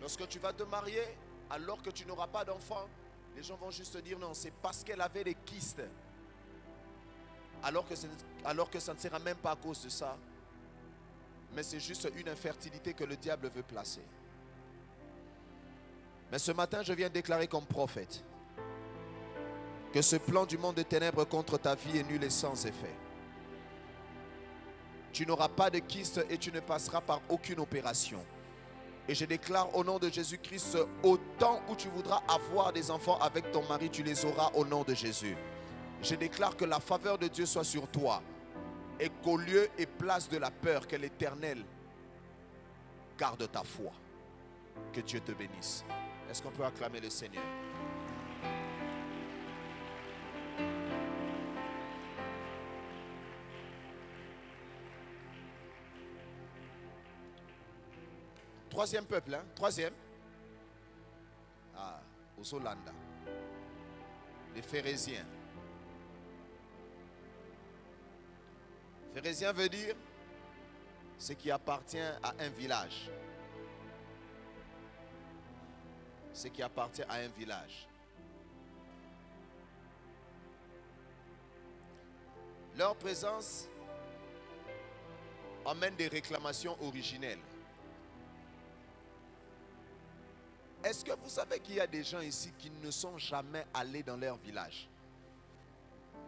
Lorsque tu vas te marier, alors que tu n'auras pas d'enfant, les gens vont juste te dire non, c'est parce qu'elle avait des kystes. Alors que ça ne sera même pas à cause de ça. Mais c'est juste une infertilité que le diable veut placer. Mais ce matin, je viens déclarer comme prophète que ce plan du monde des ténèbres contre ta vie est nul et sans effet. Tu n'auras pas de kyste et tu ne passeras par aucune opération. Et je déclare au nom de Jésus-Christ, au temps où tu voudras avoir des enfants avec ton mari, tu les auras au nom de Jésus. Je déclare que la faveur de Dieu soit sur toi et qu'au lieu et place de la peur, que l'Éternel garde ta foi. Que Dieu te bénisse. Est-ce qu'on peut acclamer le Seigneur? Troisième peuple, hein? Troisième. Ah, aux Hollandais. Les Phérésiens. Phérésien veut dire ce qui appartient à un village. Ce qui appartient à un village. Leur présence amène des réclamations originelles. Est-ce que vous savez qu'il y a des gens ici qui ne sont jamais allés dans leur village?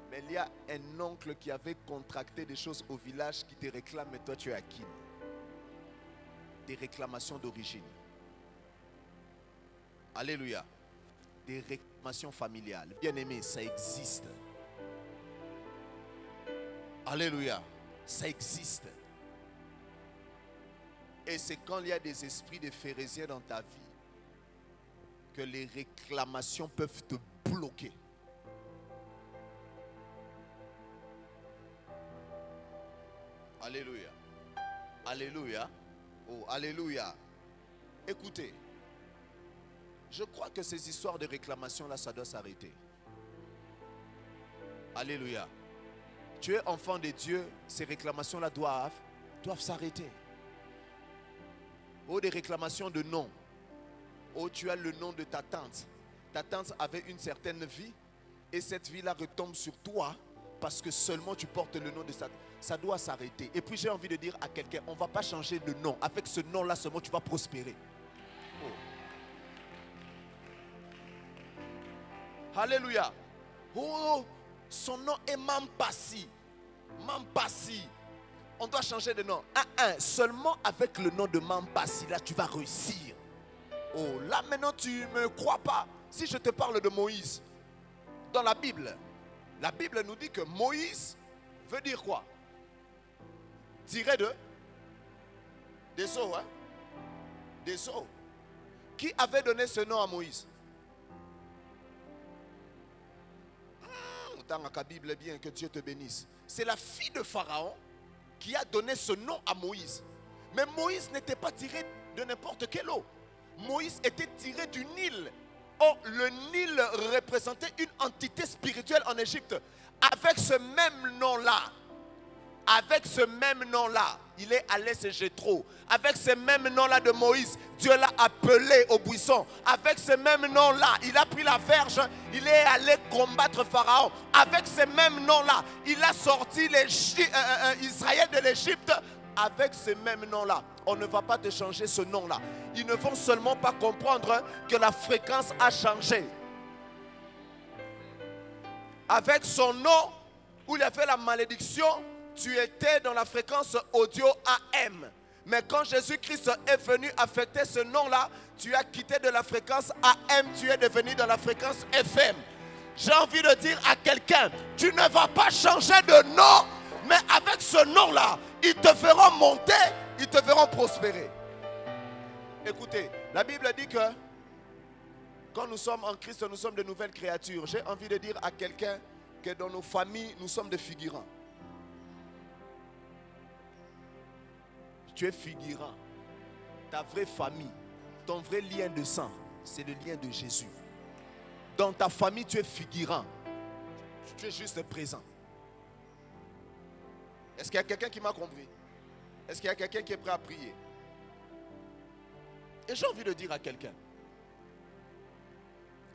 Mais il y a un oncle qui avait contracté des choses au village qui te réclame, mais toi tu es à qui? Des réclamations d'origine. Alléluia. Des réclamations familiales. Bien-aimé, ça existe. Alléluia. Ça existe. Et c'est quand il y a des esprits de pharisiens dans ta vie que les réclamations peuvent te bloquer. Alléluia. Alléluia. Oh, alléluia. Écoutez, je crois que ces histoires de réclamation là, ça doit s'arrêter. Alléluia. Tu es enfant de Dieu, ces réclamations là doivent s'arrêter. Oh, des réclamations de nom. Oh, tu as le nom de ta tante. Ta tante avait une certaine vie et cette vie-là retombe sur toi parce que seulement tu portes le nom de sa tante. Ça doit s'arrêter. Et puis j'ai envie de dire à quelqu'un, on ne va pas changer de nom. Avec ce nom-là seulement tu vas prospérer. Oh. Alléluia. Oh, son nom est Mampassi. Mampassi. On doit changer de nom. Seulement avec le nom de Mampassi, là tu vas réussir. Oh, là maintenant tu ne me crois pas. Si je te parle de Moïse, dans la Bible nous dit que Moïse veut dire quoi? Tiré des eaux, hein? Des eaux. Qui avait donné ce nom à Moïse? Dans la Bible, bien, que Dieu te bénisse. C'est la fille de Pharaon qui a donné ce nom à Moïse. Mais Moïse n'était pas tiré de n'importe quelle eau. Moïse était tiré du Nil. Or, le Nil représentait une entité spirituelle en Égypte. Avec ce même nom-là, il est allé chez Jéthro. Avec ce même nom-là de Moïse, Dieu l'a appelé au buisson. Avec ce même nom-là, il a pris la verge, il est allé combattre Pharaon. Avec ce même nom-là, il a sorti Israël de l'Égypte. Avec ce même nom-là, on ne va pas te changer ce nom-là. Ils ne vont seulement pas comprendre que la fréquence a changé. Avec son nom, où il y avait la malédiction, tu étais dans la fréquence audio AM. Mais quand Jésus-Christ est venu affecter ce nom-là, tu as quitté de la fréquence AM, tu es devenu dans la fréquence FM. J'ai envie de dire à quelqu'un, tu ne vas pas changer de nom, mais avec ce nom-là, ils te feront monter, ils te verront prospérer. Écoutez, la Bible dit que quand nous sommes en Christ, nous sommes de nouvelles créatures. J'ai envie de dire à quelqu'un que dans nos familles, nous sommes des figurants. Tu es figurant. Ta vraie famille, ton vrai lien de sang, c'est le lien de Jésus. Dans ta famille, tu es figurant. Tu es juste présent. Est-ce qu'il y a quelqu'un qui m'a compris? Est-ce qu'il y a quelqu'un qui est prêt à prier? Et j'ai envie de dire à quelqu'un,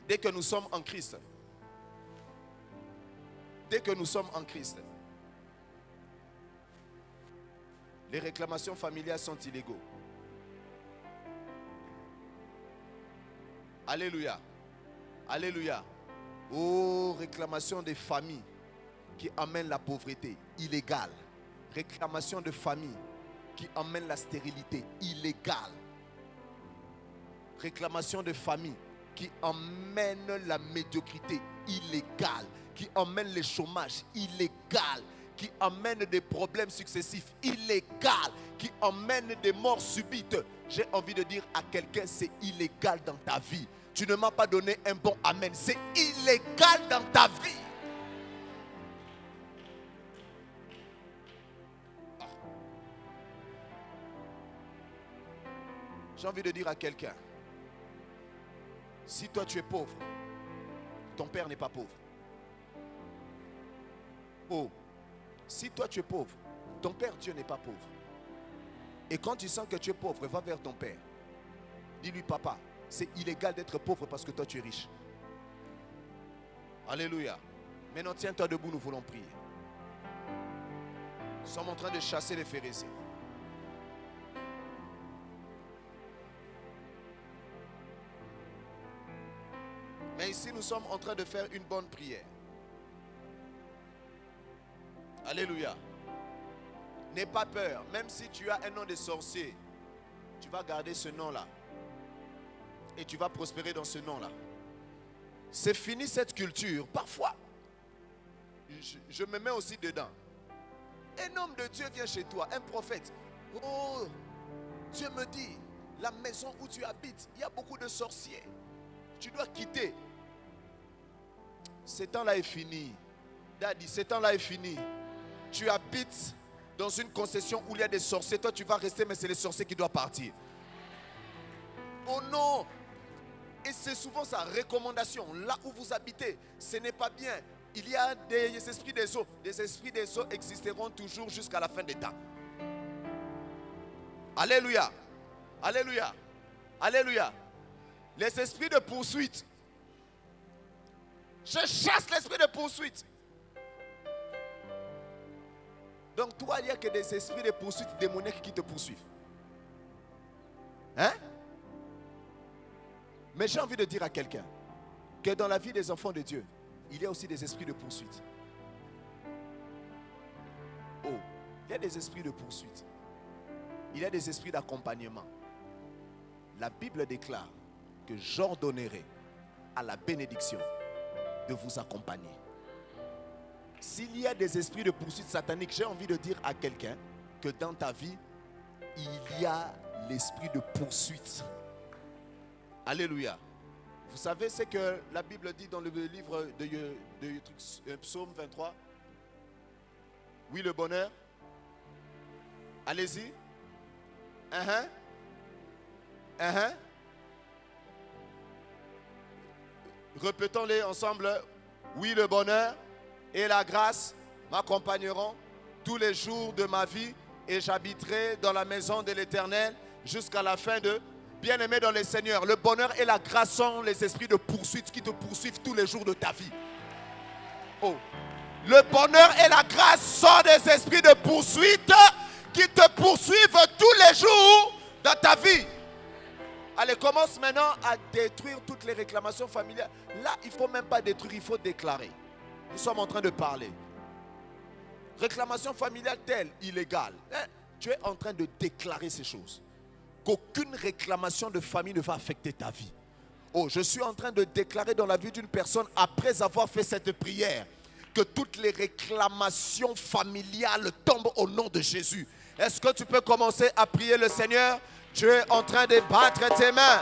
dès que nous sommes en Christ, les réclamations familiales sont illégaux. Alléluia. Alléluia. Oh, réclamation des familles qui amènent la pauvreté, illégale. Réclamation de famille qui amène la stérilité, illégale. Réclamation de famille qui emmène la médiocrité, illégale. Qui emmène le chômage, illégal. Qui emmène des problèmes successifs, illégal. Qui emmène des morts subites. J'ai envie de dire à quelqu'un, c'est illégal dans ta vie. Tu ne m'as pas donné un bon amen. C'est illégal dans ta vie. J'ai envie de dire à quelqu'un, si toi tu es pauvre, ton père n'est pas pauvre. Oh, si toi tu es pauvre, ton père Dieu n'est pas pauvre. Et quand tu sens que tu es pauvre, va vers ton père. Dis-lui, papa, c'est illégal d'être pauvre parce que toi tu es riche. Alléluia. Maintenant tiens-toi debout, nous voulons prier. Nous sommes en train de chasser les phérésies. Mais ici, nous sommes en train de faire une bonne prière. Alléluia. N'aie pas peur. Même si tu as un nom de sorcier, tu vas garder ce nom-là. Et tu vas prospérer dans ce nom-là. C'est fini cette culture. Parfois, je me mets aussi dedans. Un homme de Dieu vient chez toi, un prophète. Oh, Dieu me dit, la maison où tu habites, il y a beaucoup de sorciers. Tu dois quitter. Ce temps-là est fini. Daddy, ce temps-là est fini. Tu habites dans une concession où il y a des sorciers. Toi, tu vas rester, mais c'est les sorciers qui doivent partir. Oh non! Et c'est souvent sa recommandation. Là où vous habitez, ce n'est pas bien. Il y a des esprits des eaux. Les esprits des eaux existeront toujours jusqu'à la fin des temps. Alléluia. Alléluia. Alléluia. Les esprits de poursuite. Je chasse l'esprit de poursuite. Donc toi, il n'y a que des esprits de poursuite démoniaques qui te poursuivent. Hein? Mais j'ai envie de dire à quelqu'un que dans la vie des enfants de Dieu, il y a aussi des esprits de poursuite. Oh, il y a des esprits de poursuite. Il y a des esprits d'accompagnement. La Bible déclare que j'ordonnerai à la bénédiction de vous accompagner. S'il y a des esprits de poursuite satanique, j'ai envie de dire à quelqu'un que dans ta vie, il y a l'esprit de poursuite. Alléluia. Vous savez ce que la Bible dit dans le livre de Psaume 23? Oui, le bonheur. Allez-y. Répétons-les ensemble. Oui, le bonheur et la grâce m'accompagneront tous les jours de ma vie et j'habiterai dans la maison de l'Éternel jusqu'à la fin de... Bien-aimé dans le Seigneur, le bonheur et la grâce sont les esprits de poursuite qui te poursuivent tous les jours de ta vie. Oh. Le bonheur et la grâce sont des esprits de poursuite qui te poursuivent tous les jours dans ta vie. Allez, commence maintenant à détruire toutes les réclamations familiales. Là, il ne faut même pas détruire, il faut déclarer. Nous sommes en train de parler. Réclamation familiale telle, illégale. Tu es en train de déclarer ces choses. Qu'aucune réclamation de famille ne va affecter ta vie. Oh, je suis en train de déclarer dans la vie d'une personne, après avoir fait cette prière, que toutes les réclamations familiales tombent au nom de Jésus. Est-ce que tu peux commencer à prier le Seigneur? Tu es en train de battre tes mains.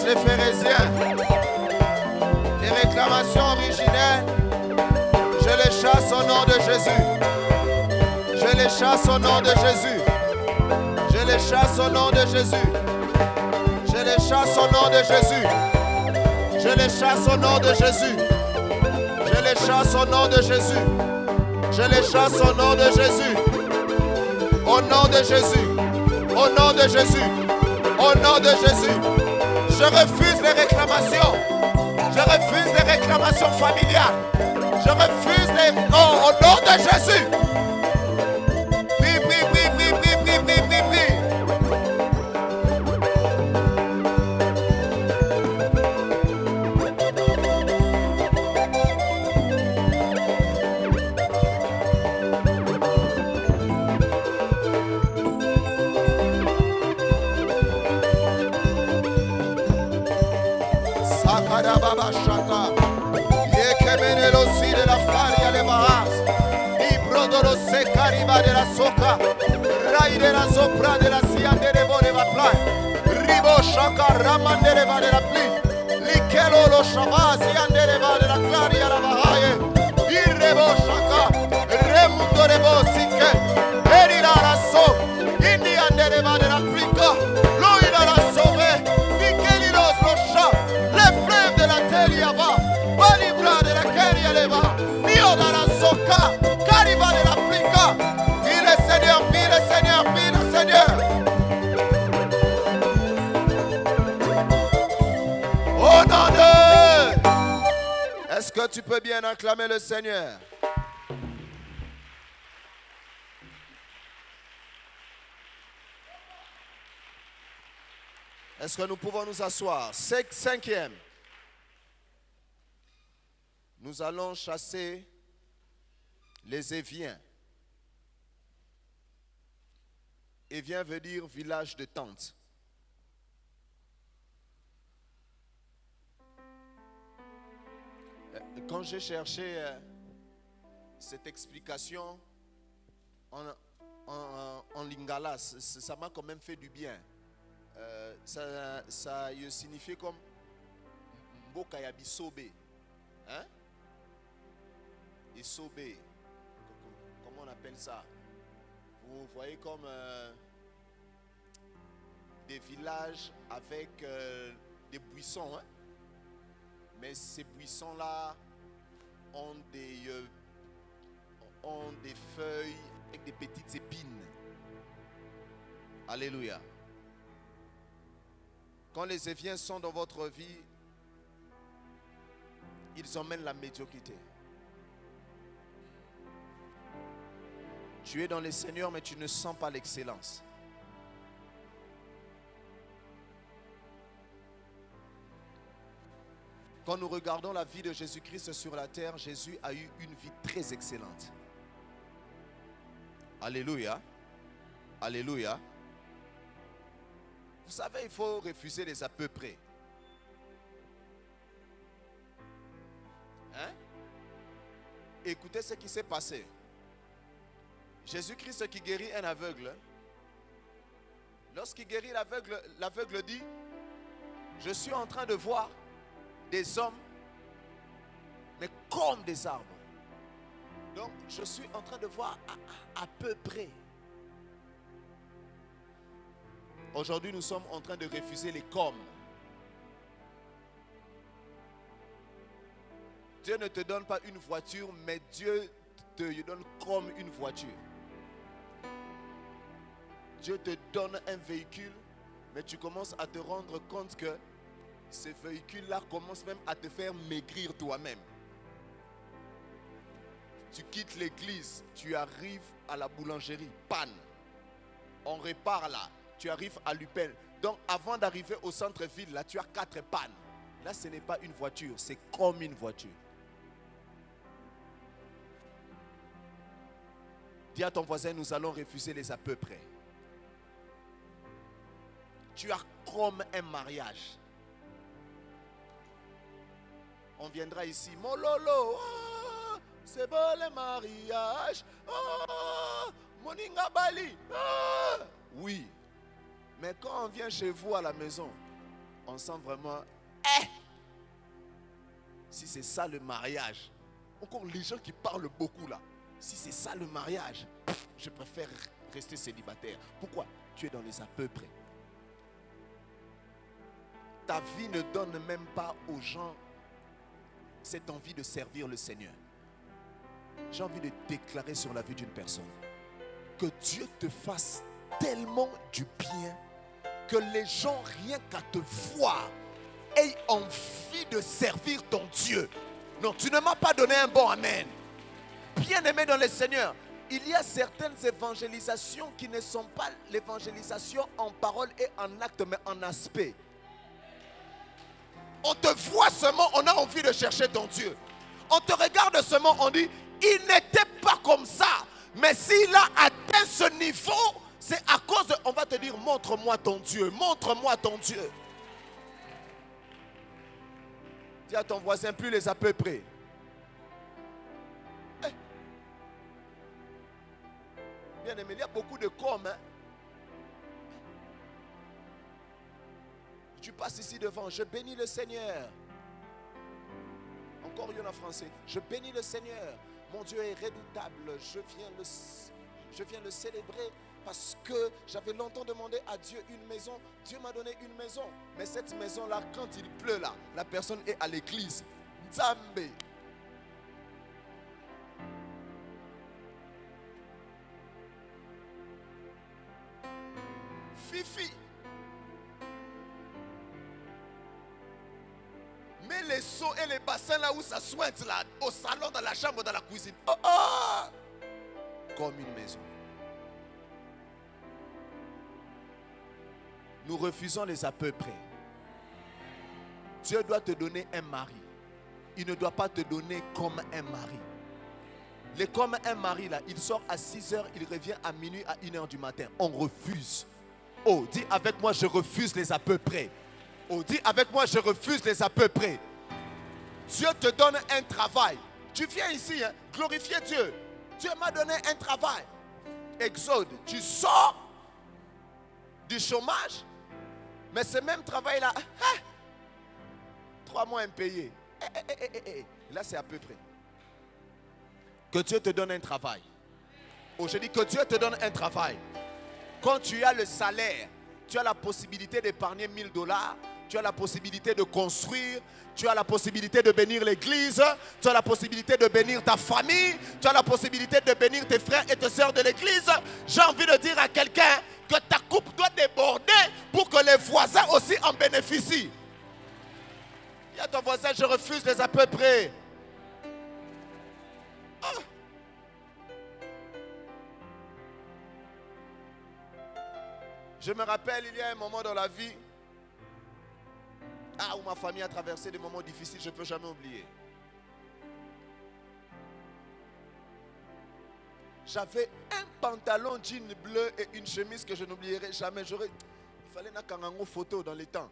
Les Phérésiens, les réclamations originelles, je les chasse au nom de Jésus. Je les chasse au nom de Jésus. Je les chasse au nom de Jésus. Je les chasse au nom de Jésus. Je les chasse au nom de Jésus. Je les chasse au nom de Jésus. Je les chasse au nom de Jésus. Au nom de Jésus. Au nom de Jésus. Au nom de Jésus. Je refuse les réclamations. Je refuse les réclamations familiales. Je refuse les... Oh, au nom de Jésus. Prie, prie, prie, prie, prie, prie, prie, prie, prie. Baba Shaka, Yekemene lo si de la faria de Bahas, Ibrodoro Sekariba de la Soka, Rai de la Sopra de la Sia de Rebode Bapla, Ribo Shaka Raman de Reba de la Pli, Likelo lo Shabasi and de Reba de la Claria la Bahaye, Irrebo Shaka, Remundo Rebo Sike, Erira la So, Indian de Reba de la Plica, Loira la Sove, Nikelilos lo Shab. Balibra de la Keria Leva, Dio da la Soka, Cariba de la Plica. Pile le Seigneur, pile le Seigneur, pile le Seigneur. Au nom de... Est-ce que tu peux bien acclamer le Seigneur? Est-ce que nous pouvons nous asseoir? Cinquième. Nous allons chasser les Éviens. Évien veut dire village de tente. Quand j'ai cherché cette explication en lingala, ça m'a quand même fait du bien. Ça signifie comme Mboka ya Bisobe. Hein? Isobé. Comment on appelle ça? Vous voyez comme des villages avec des buissons. Hein? Mais ces buissons-là ont des feuilles avec des petites épines. Alléluia. Quand les Éviens sont dans votre vie, ils emmènent la médiocrité. Tu es dans le Seigneur, mais tu ne sens pas l'excellence. Quand nous regardons la vie de Jésus-Christ sur la terre, Jésus a eu une vie très excellente. Alléluia. Alléluia. Vous savez, il faut refuser les à peu près. Hein? Écoutez ce qui s'est passé. Jésus-Christ qui guérit un aveugle. Lorsqu'il guérit l'aveugle, l'aveugle dit: je suis en train de voir des hommes, mais comme des arbres. Donc, je suis en train de voir à peu près. Aujourd'hui, nous sommes en train de refuser les comme. Dieu ne te donne pas une voiture, mais Dieu te donne comme une voiture. Dieu te donne un véhicule, mais tu commences à te rendre compte que ce véhicule-là commence même à te faire maigrir toi-même. Tu quittes l'église, tu arrives à la boulangerie, panne. On répare là, tu arrives à l'Upel. Donc avant d'arriver au centre-ville, là tu as 4 pannes. Là ce n'est pas une voiture, c'est comme une voiture. Dis à ton voisin, nous allons refuser les à peu près. Tu as comme un mariage. On viendra ici, mon lolo, oh, c'est beau le mariage, oh, moninga bali, oh. Oui, mais quand on vient chez vous à la maison, on sent vraiment, si c'est ça le mariage, encore les gens qui parlent beaucoup là, si c'est ça le mariage, je préfère rester célibataire. Pourquoi? Tu es dans les à peu près. Ta vie ne donne même pas aux gens cette envie de servir le Seigneur. J'ai envie de déclarer sur la vie d'une personne que Dieu te fasse tellement du bien que les gens, rien qu'à te voir, aient envie de servir ton Dieu. Non, tu ne m'as pas donné un bon amen. Bien-aimé dans le Seigneur, il y a certaines évangélisations qui ne sont pas l'évangélisation en parole et en acte, mais en aspect. On te voit seulement, on a envie de chercher ton Dieu. On te regarde seulement, on dit, il n'était pas comme ça. Mais s'il a atteint ce niveau, c'est à cause de... On va te dire, montre-moi ton Dieu, montre-moi ton Dieu. Dis à ton voisin, plus les à peu près. Bien aimé, il y a beaucoup de comme. Hein? Tu passes ici devant, je bénis le Seigneur. Encore il y en a français. Je bénis le Seigneur. Mon Dieu est redoutable. Je viens le célébrer parce que j'avais longtemps demandé à Dieu une maison. Dieu m'a donné une maison. Mais cette maison-là, quand il pleut là, la personne est à l'église. Nzambe. Fifi. Mets les seaux et les bassins là où ça sointe là, au salon, dans la chambre, dans la cuisine. Oh, oh! Comme une maison. Nous refusons les à peu près. Dieu doit te donner un mari. Il ne doit pas te donner comme un mari. Les comme un mari là, il sort à 6h, il revient à minuit, à 1h du matin. On refuse. Oh, dis avec moi, je refuse les à peu près. Oh, dis avec moi, je refuse les à peu près. Dieu te donne un travail. Tu viens ici, hein, glorifier Dieu. Dieu m'a donné un travail. Exode, tu sors du chômage, mais ce même travail-là, 3 mois impayé. Là, c'est à peu près. Que Dieu te donne un travail. Oh, je dis que Dieu te donne un travail. Quand tu as le salaire, tu as la possibilité d'épargner $1000. Tu as la possibilité de construire. Tu as la possibilité de bénir l'église. Tu as la possibilité de bénir ta famille. Tu as la possibilité de bénir tes frères et tes sœurs de l'église. J'ai envie de dire à quelqu'un que ta coupe doit déborder pour que les voisins aussi en bénéficient. Il y a ton voisin, je refuse les à peu près. Ah. Je me rappelle, il y a un moment dans la vie où ma famille a traversé des moments difficiles, je ne peux jamais oublier. J'avais un pantalon jean bleu et une chemise que je n'oublierai jamais. Il fallait une photo dans les temps.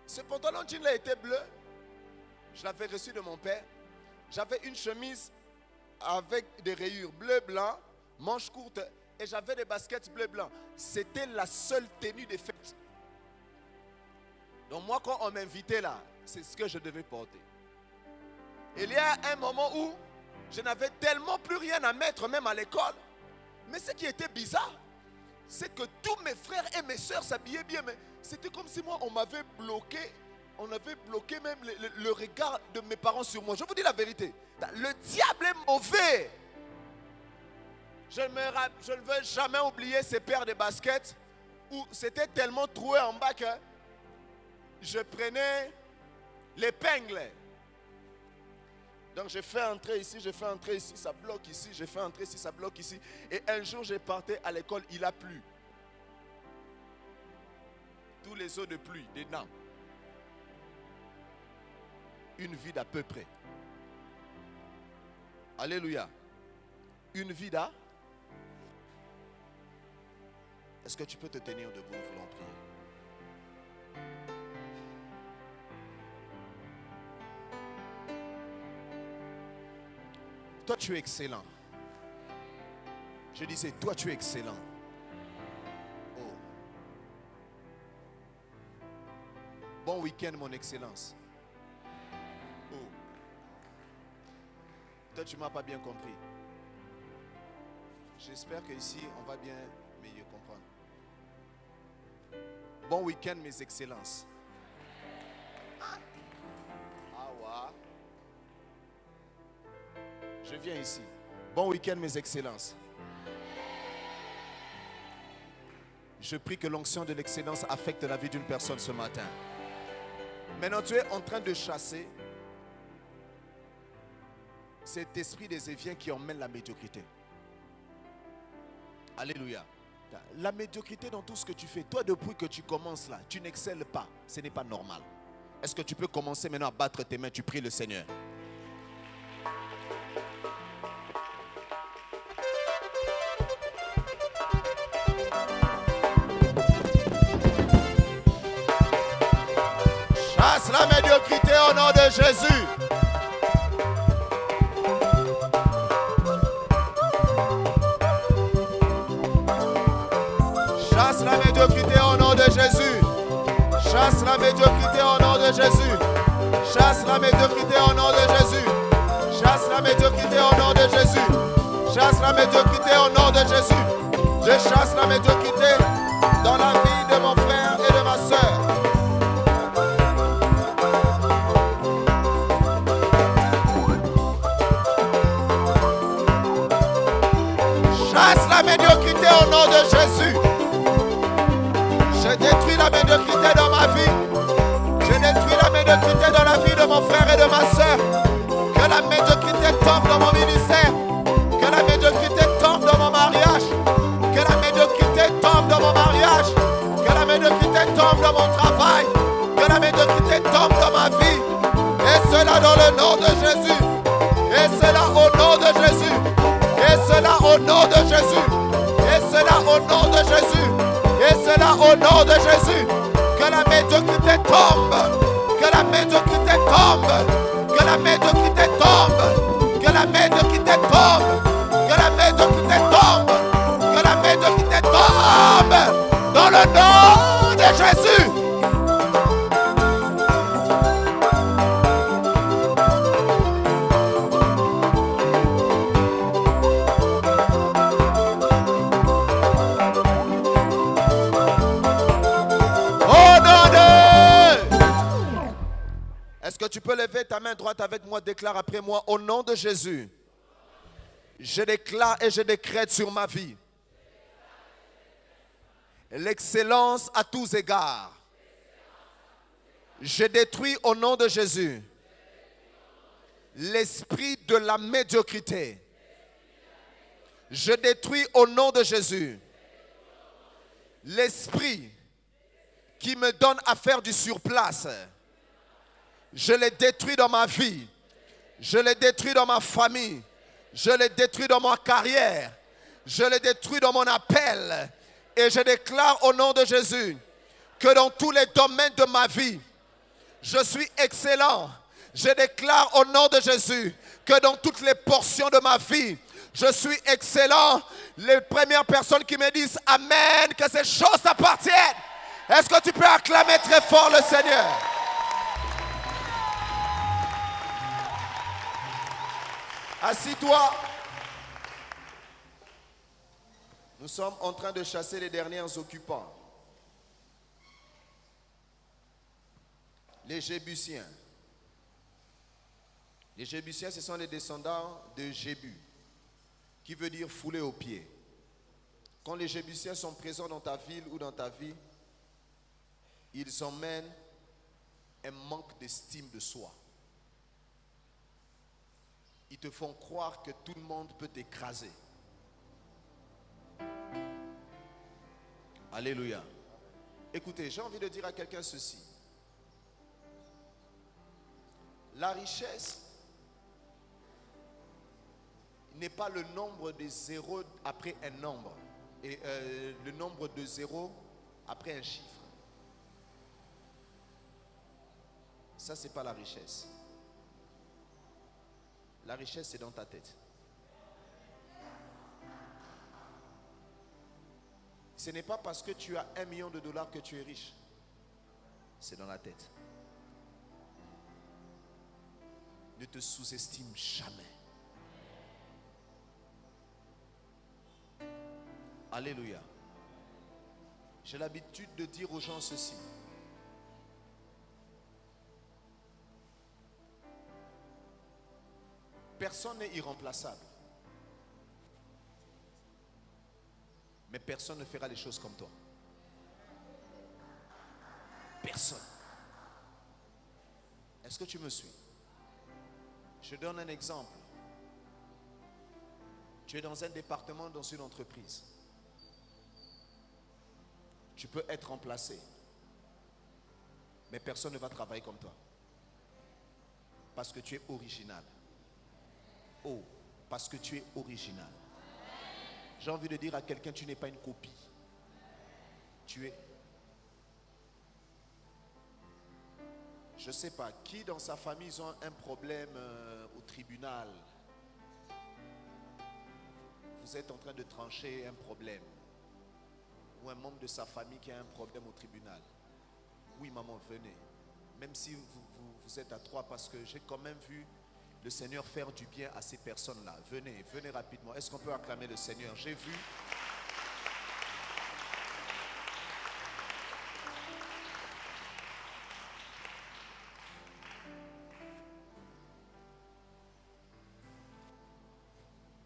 Ce pantalon jean là était bleu. Je l'avais reçu de mon père. J'avais une chemise avec des rayures bleu-blanc, manches courtes, et j'avais des baskets bleu-blanc. C'était la seule tenue des fêtes. Donc moi, quand on m'invitait là, c'est ce que je devais porter. Il y a un moment où je n'avais tellement plus rien à mettre, même à l'école. Mais ce qui était bizarre, c'est que tous mes frères et mes soeurs s'habillaient bien. Mais c'était comme si moi, on m'avait bloqué. On avait bloqué même le regard de mes parents sur moi. Je vous dis la vérité. Le diable est mauvais. Je ne veux jamais oublier ces paires de baskets où c'était tellement troué en bas que je prenais l'épingle. Donc je fais entrer ici, je fais entrer ici, ça bloque ici, je fais entrer ici, ça bloque ici. Et un jour je partais à l'école, il a plu. Tous les eaux de pluie dedans. Une vie d'à peu près. Alléluia. Une vie d'à. Est-ce que tu peux te tenir debout, nous voulons prier. Toi, tu es excellent. Je disais, toi, tu es excellent. Oh. Bon week-end, mon excellence. Oh. Toi, tu ne m'as pas bien compris. J'espère qu'ici, on va bien mieux comprendre. Bon week-end, mes excellences. Ah ouais. Je viens ici. Bon week-end, mes excellences. Je prie que l'onction de l'excellence affecte la vie d'une personne ce matin. Maintenant, tu es en train de chasser cet esprit des éviens qui emmène la médiocrité. Alléluia. La médiocrité dans tout ce que tu fais. Toi, depuis que tu commences là, tu n'excelles pas. Ce n'est pas normal. Est-ce que tu peux commencer maintenant à battre tes mains? Tu pries le Seigneur. Chasse la médiocrité au nom de Jésus. Chasse la médiocrité au nom de Jésus. Chasse la médiocrité au nom de Jésus. Chasse la médiocrité au nom de Jésus. Chasse la médiocrité au nom de Jésus. Chasse la médiocrité au nom de Jésus. Je chasse la médiocrité dans la vie de mon frère et de ma soeur. Chasse la médiocrité au nom de Jésus. Je détruis la médiocrité dans ma vie. Je détruis la médiocrité dans la vie de mon frère et de ma soeur. Que la médiocrité tombe dans mon ministère. Que la médiocrité tombe dans mon mariage. Que la médiocrité tombe dans mon mariage. Que la médiocrité tombe dans mon travail. Que la médiocrité tombe dans ma vie. Et cela dans le nom de Jésus. Et cela au nom de Jésus. Et cela au nom de Jésus. Et cela au nom de Jésus. Et cela au nom de Jésus. Que la médiocrité tombe. Que la médiocrité tombe. Que la médiocrité tombe. Que la médiocrité tombe. Que la médiocrité tombe. Que la médiocrité tombe. Dans le nom de Jésus. peux lever ta main droite avec moi, déclare après moi, au nom de Jésus, je déclare et je décrète sur ma vie l'excellence à tous égards. Je détruis au nom de Jésus l'esprit de la médiocrité. Je détruis au nom de Jésus l'esprit qui me donne à faire du surplace. Je les détruis dans ma vie. Je les détruis dans ma famille. Je les détruis dans ma carrière. Je les détruis dans mon appel. Et je déclare au nom de Jésus que dans tous les domaines de ma vie, je suis excellent. Je déclare au nom de Jésus que dans toutes les portions de ma vie, je suis excellent. Les premières personnes qui me disent Amen, que ces choses t'appartiennent. Est-ce que tu peux acclamer très fort le Seigneur? Assis-toi. Nous sommes en train de chasser les derniers occupants. Les Jébusiens. Les Jébusiens, ce sont les descendants de Jébu, qui veut dire fouler aux pieds. Quand les Jébusiens sont présents dans ta ville ou dans ta vie, ils emmènent un manque d'estime de soi. Ils te font croire que tout le monde peut t'écraser. Alléluia. Écoutez, j'ai envie de dire à quelqu'un ceci. La richesse n'est pas le nombre de zéros après un nombre. Et le nombre de zéros après un chiffre. Ça, c'est pas la richesse. La richesse, c'est dans ta tête. Ce n'est pas parce que tu as $1 million que tu es riche. C'est dans la tête. Ne te sous-estime jamais. Alléluia. J'ai l'habitude de dire aux gens ceci. Personne n'est irremplaçable. Mais personne ne fera les choses comme toi. Personne. Est-ce que tu me suis? Je donne un exemple. Tu es dans un département, dans une entreprise. Tu peux être remplacé. Mais personne ne va travailler comme toi. Parce que tu es original. Oh, parce que tu es original. J'ai envie de dire à quelqu'un, tu n'es pas une copie. Tu es. Je ne sais pas, qui dans sa famille ils ont un problème au tribunal. Vous êtes en train de trancher un problème. Ou un membre de sa famille qui a un problème au tribunal. Oui, maman, venez. Même si vous êtes à 3, parce que j'ai quand même vu le Seigneur faire du bien à ces personnes-là. Venez, venez rapidement. Est-ce qu'on peut acclamer le Seigneur? J'ai vu.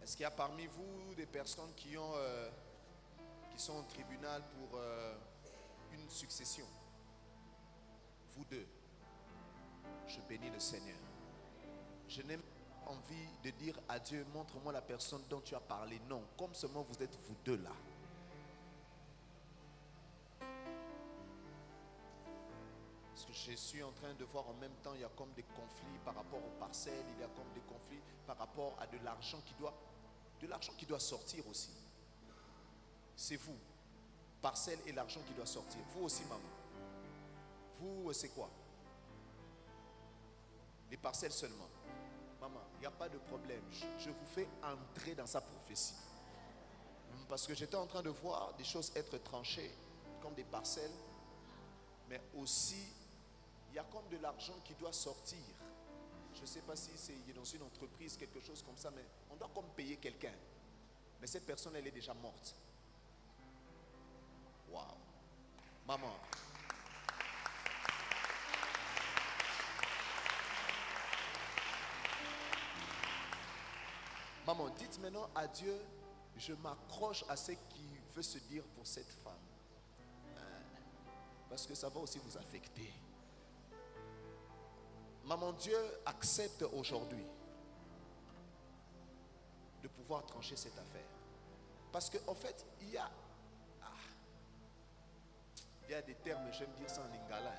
Est-ce qu'il y a parmi vous des personnes qui sont au tribunal pour une succession? Vous deux. Je bénis le Seigneur. Je n'ai pas envie de dire à Dieu, montre-moi la personne dont tu as parlé. Non, comme seulement vous êtes vous deux là. Parce que je suis en train de voir en même temps, il y a comme des conflits par rapport aux parcelles, il y a comme des conflits par rapport à de l'argent qui doit sortir aussi. C'est vous, parcelle et l'argent qui doit sortir. Vous aussi, maman. Vous, c'est quoi? Les parcelles seulement. Maman, il n'y a pas de problème. Je vous fais entrer dans sa prophétie. Parce que j'étais en train de voir des choses être tranchées comme des parcelles. Mais aussi, il y a comme de l'argent qui doit sortir. Je ne sais pas si c'est dans une entreprise, quelque chose comme ça, mais on doit comme payer quelqu'un. Mais cette personne, elle est déjà morte. Waouh. Maman. Maman, dites maintenant à Dieu, je m'accroche à ce qu'il veut se dire pour cette femme. Parce que ça va aussi vous affecter. Maman, Dieu accepte aujourd'hui de pouvoir trancher cette affaire. Parce qu'en fait, il y a des termes, j'aime dire ça en lingala.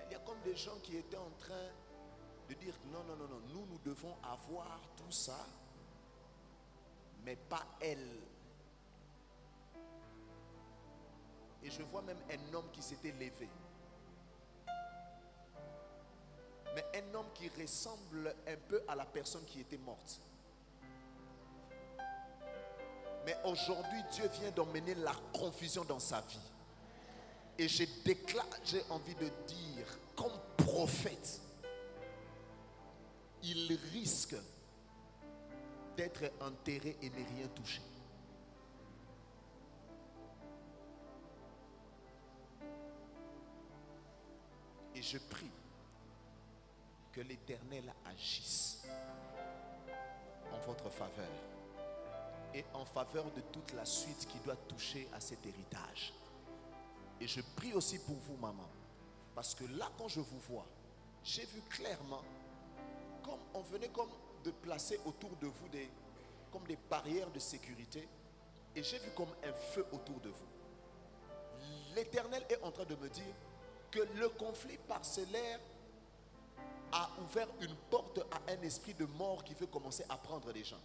Il y a comme des gens qui étaient en train de dire non, nous devons avoir tout ça, mais pas elle. Et je vois même un homme qui s'était levé. Mais un homme qui ressemble un peu à la personne qui était morte. Mais aujourd'hui, Dieu vient d'emmener la confusion dans sa vie. Et je déclare, j'ai envie de dire, comme prophète, il risque d'être enterré et ne rien toucher. Et je prie que l'Éternel agisse en votre faveur et en faveur de toute la suite qui doit toucher à cet héritage. Et je prie aussi pour vous, maman, parce que là, quand je vous vois, j'ai vu clairement comme on venait comme de placer autour de vous comme des barrières de sécurité, et j'ai vu comme un feu autour de vous. L'Éternel est en train de me dire que le conflit parcellaire a ouvert une porte à un esprit de mort qui veut commencer à prendre les gens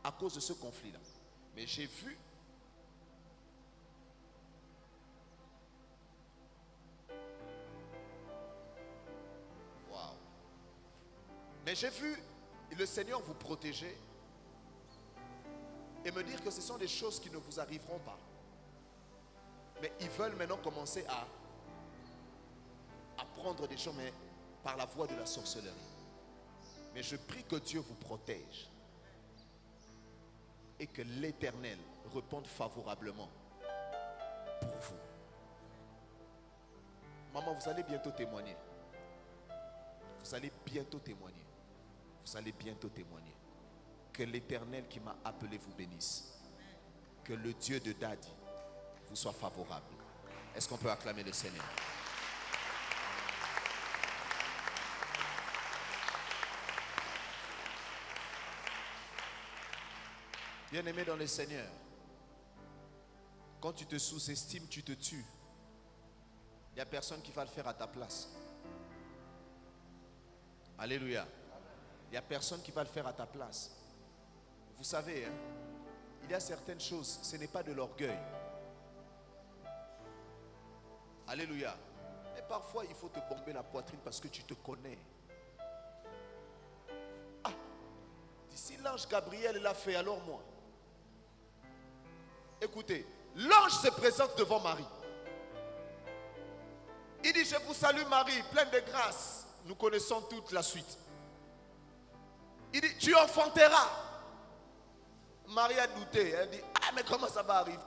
à cause de ce conflit-là. Mais j'ai vu le Seigneur vous protéger et me dire que ce sont des choses qui ne vous arriveront pas. Mais ils veulent maintenant commencer à prendre des gens, mais par la voie de la sorcellerie. Mais je prie que Dieu vous protège et que l'Éternel réponde favorablement pour vous. Maman, vous allez bientôt témoigner. Vous allez bientôt témoigner. Vous allez bientôt témoigner. Que l'Éternel qui m'a appelé vous bénisse. Que le Dieu de Dadi vous soit favorable. Est-ce qu'on peut acclamer le Seigneur? Bien-aimé dans le Seigneur, quand tu te sous-estimes, tu te tues. Il n'y a personne qui va le faire à ta place. Alléluia. Il n'y a personne qui va le faire à ta place. Vous savez, hein, il y a certaines choses, ce n'est pas de l'orgueil. Alléluia. Et parfois, il faut te bomber la poitrine parce que tu te connais. Ah, si l'ange Gabriel l'a fait, alors moi. Écoutez, l'ange se présente devant Marie. Il dit, je vous salue Marie, pleine de grâce. Nous connaissons toute la suite. Il dit, tu enfanteras. Marie a douté. Elle dit, ah mais comment ça va arriver?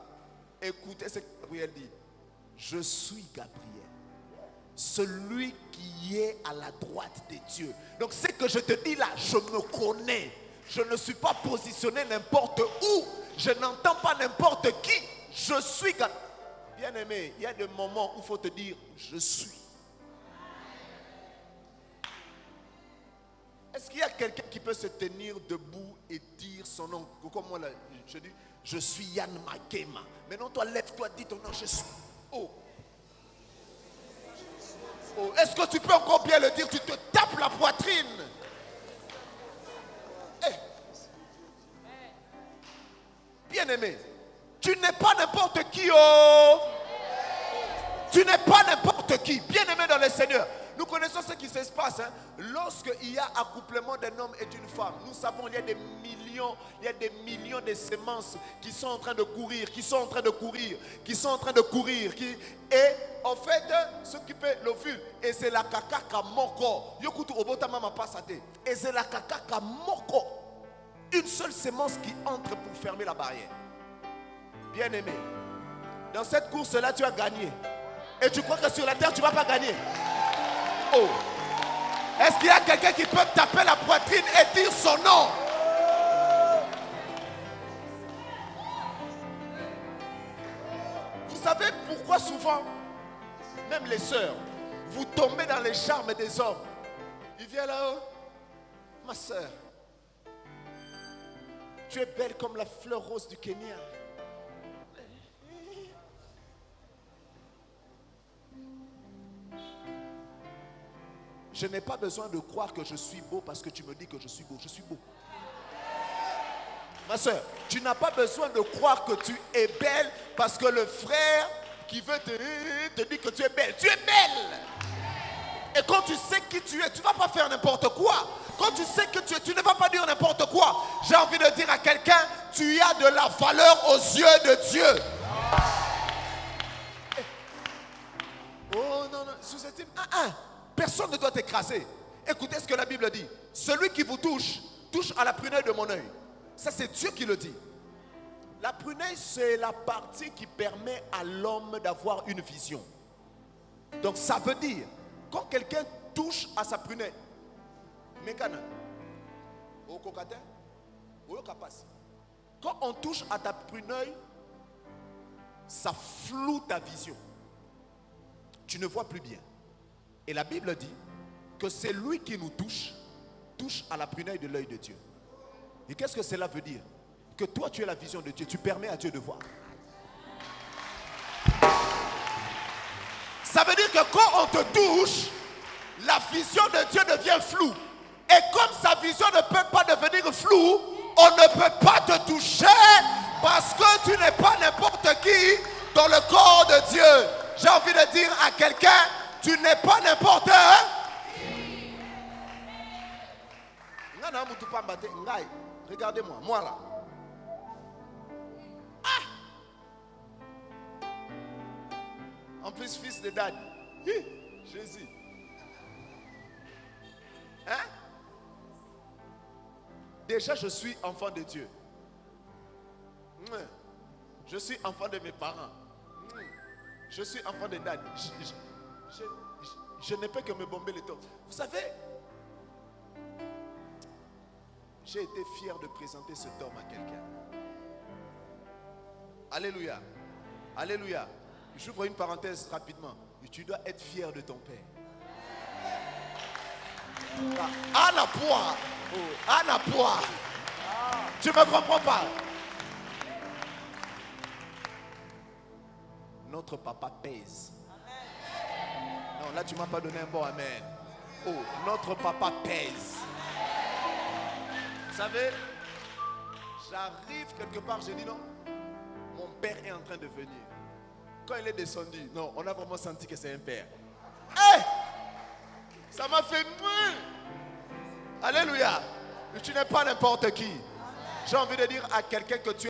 Écoutez ce que Gabriel dit. Je suis Gabriel, celui qui est à la droite de Dieu. Donc ce que je te dis là, je me connais. Je ne suis pas positionné n'importe où. Je n'entends pas n'importe qui. Je suis Gabriel. Bien aimé, il y a des moments où il faut te dire, je suis. Est-ce qu'il y a quelqu'un qui peut se tenir debout et dire son nom? Comme moi là, je dis, je suis Yann Makema. Maintenant toi, lève-toi, dis ton nom, je suis. Oh. Oh. Est-ce que tu peux encore bien le dire? Tu te tapes la poitrine. Hey. Bien aimé, tu n'es pas n'importe qui. Oh. Tu n'es pas n'importe qui. Bien aimé dans le Seigneur. Nous connaissons ce qui se passe. Hein? Lorsqu'il y a accouplement d'un homme et d'une femme, nous savons qu'il y a des millions de semences qui sont en train de courir, et en fait, ce qui peut l'ovule, et c'est la caca moko. Yokutu obota mama passate. Et c'est la caca moko. Une seule semence qui entre pour fermer la barrière. Bien aimé, dans cette course-là, tu as gagné. Et tu crois que sur la terre, tu ne vas pas gagner. Oh. Est-ce qu'il y a quelqu'un qui peut taper la poitrine et dire son nom? Vous savez pourquoi souvent, même les sœurs, vous tombez dans les charmes des hommes? Il vient là-haut. Ma sœur, tu es belle comme la fleur rose du Kenya. Je n'ai pas besoin de croire que je suis beau parce que tu me dis que je suis beau. Je suis beau. Ma soeur, tu n'as pas besoin de croire que tu es belle parce que le frère qui veut te dit que tu es belle. Tu es belle. Et quand tu sais qui tu es, tu ne vas pas faire n'importe quoi. Quand tu sais que tu es, tu ne vas pas dire n'importe quoi. J'ai envie de dire à quelqu'un, tu as de la valeur aux yeux de Dieu. Oh non, non, sous-estime. Personne ne doit t'écraser. Écoutez ce que la Bible dit. Celui qui vous touche, touche à la prunelle de mon œil. Ça, c'est Dieu qui le dit. La prunelle, c'est la partie qui permet à l'homme d'avoir une vision. Donc, ça veut dire, quand quelqu'un touche à sa prunelle, quand on touche à ta prunelle, ça floue ta vision. Tu ne vois plus bien. Et la Bible dit que c'est lui qui nous touche, touche à la prunelle de l'œil de Dieu. Et qu'est-ce que cela veut dire? Que toi tu es la vision de Dieu, tu permets à Dieu de voir. Ça veut dire que quand on te touche, la vision de Dieu devient floue. Et comme sa vision ne peut pas devenir floue, on ne peut pas te toucher parce que tu n'es pas n'importe qui dans le corps de Dieu. J'ai envie de dire à quelqu'un, tu n'es pas n'importe qui. Regardez-moi, moi là. En plus, fils de Dad. Jésus. Hein? Déjà, je suis enfant de Dieu. Je suis enfant de mes parents. Je suis enfant de Dad. Je ne peux que me bomber les temps. Vous savez, j'ai été fier de présenter cet homme à quelqu'un. Alléluia. Alléluia. J'ouvre une parenthèse rapidement. Tu dois être fier de ton père. Anna Poire. Anna Poire. Tu ne me comprends pas. Notre papa pèse. Non, là tu ne m'as pas donné un bon amen. Oh, notre papa pèse. Vous savez, j'arrive quelque part, je dis non, mon père est en train de venir. Quand il est descendu, non, on a vraiment senti que c'est un père. Hey! Ça m'a fait mourir. Alléluia. Tu n'es pas n'importe qui. J'ai envie de dire à quelqu'un que tu es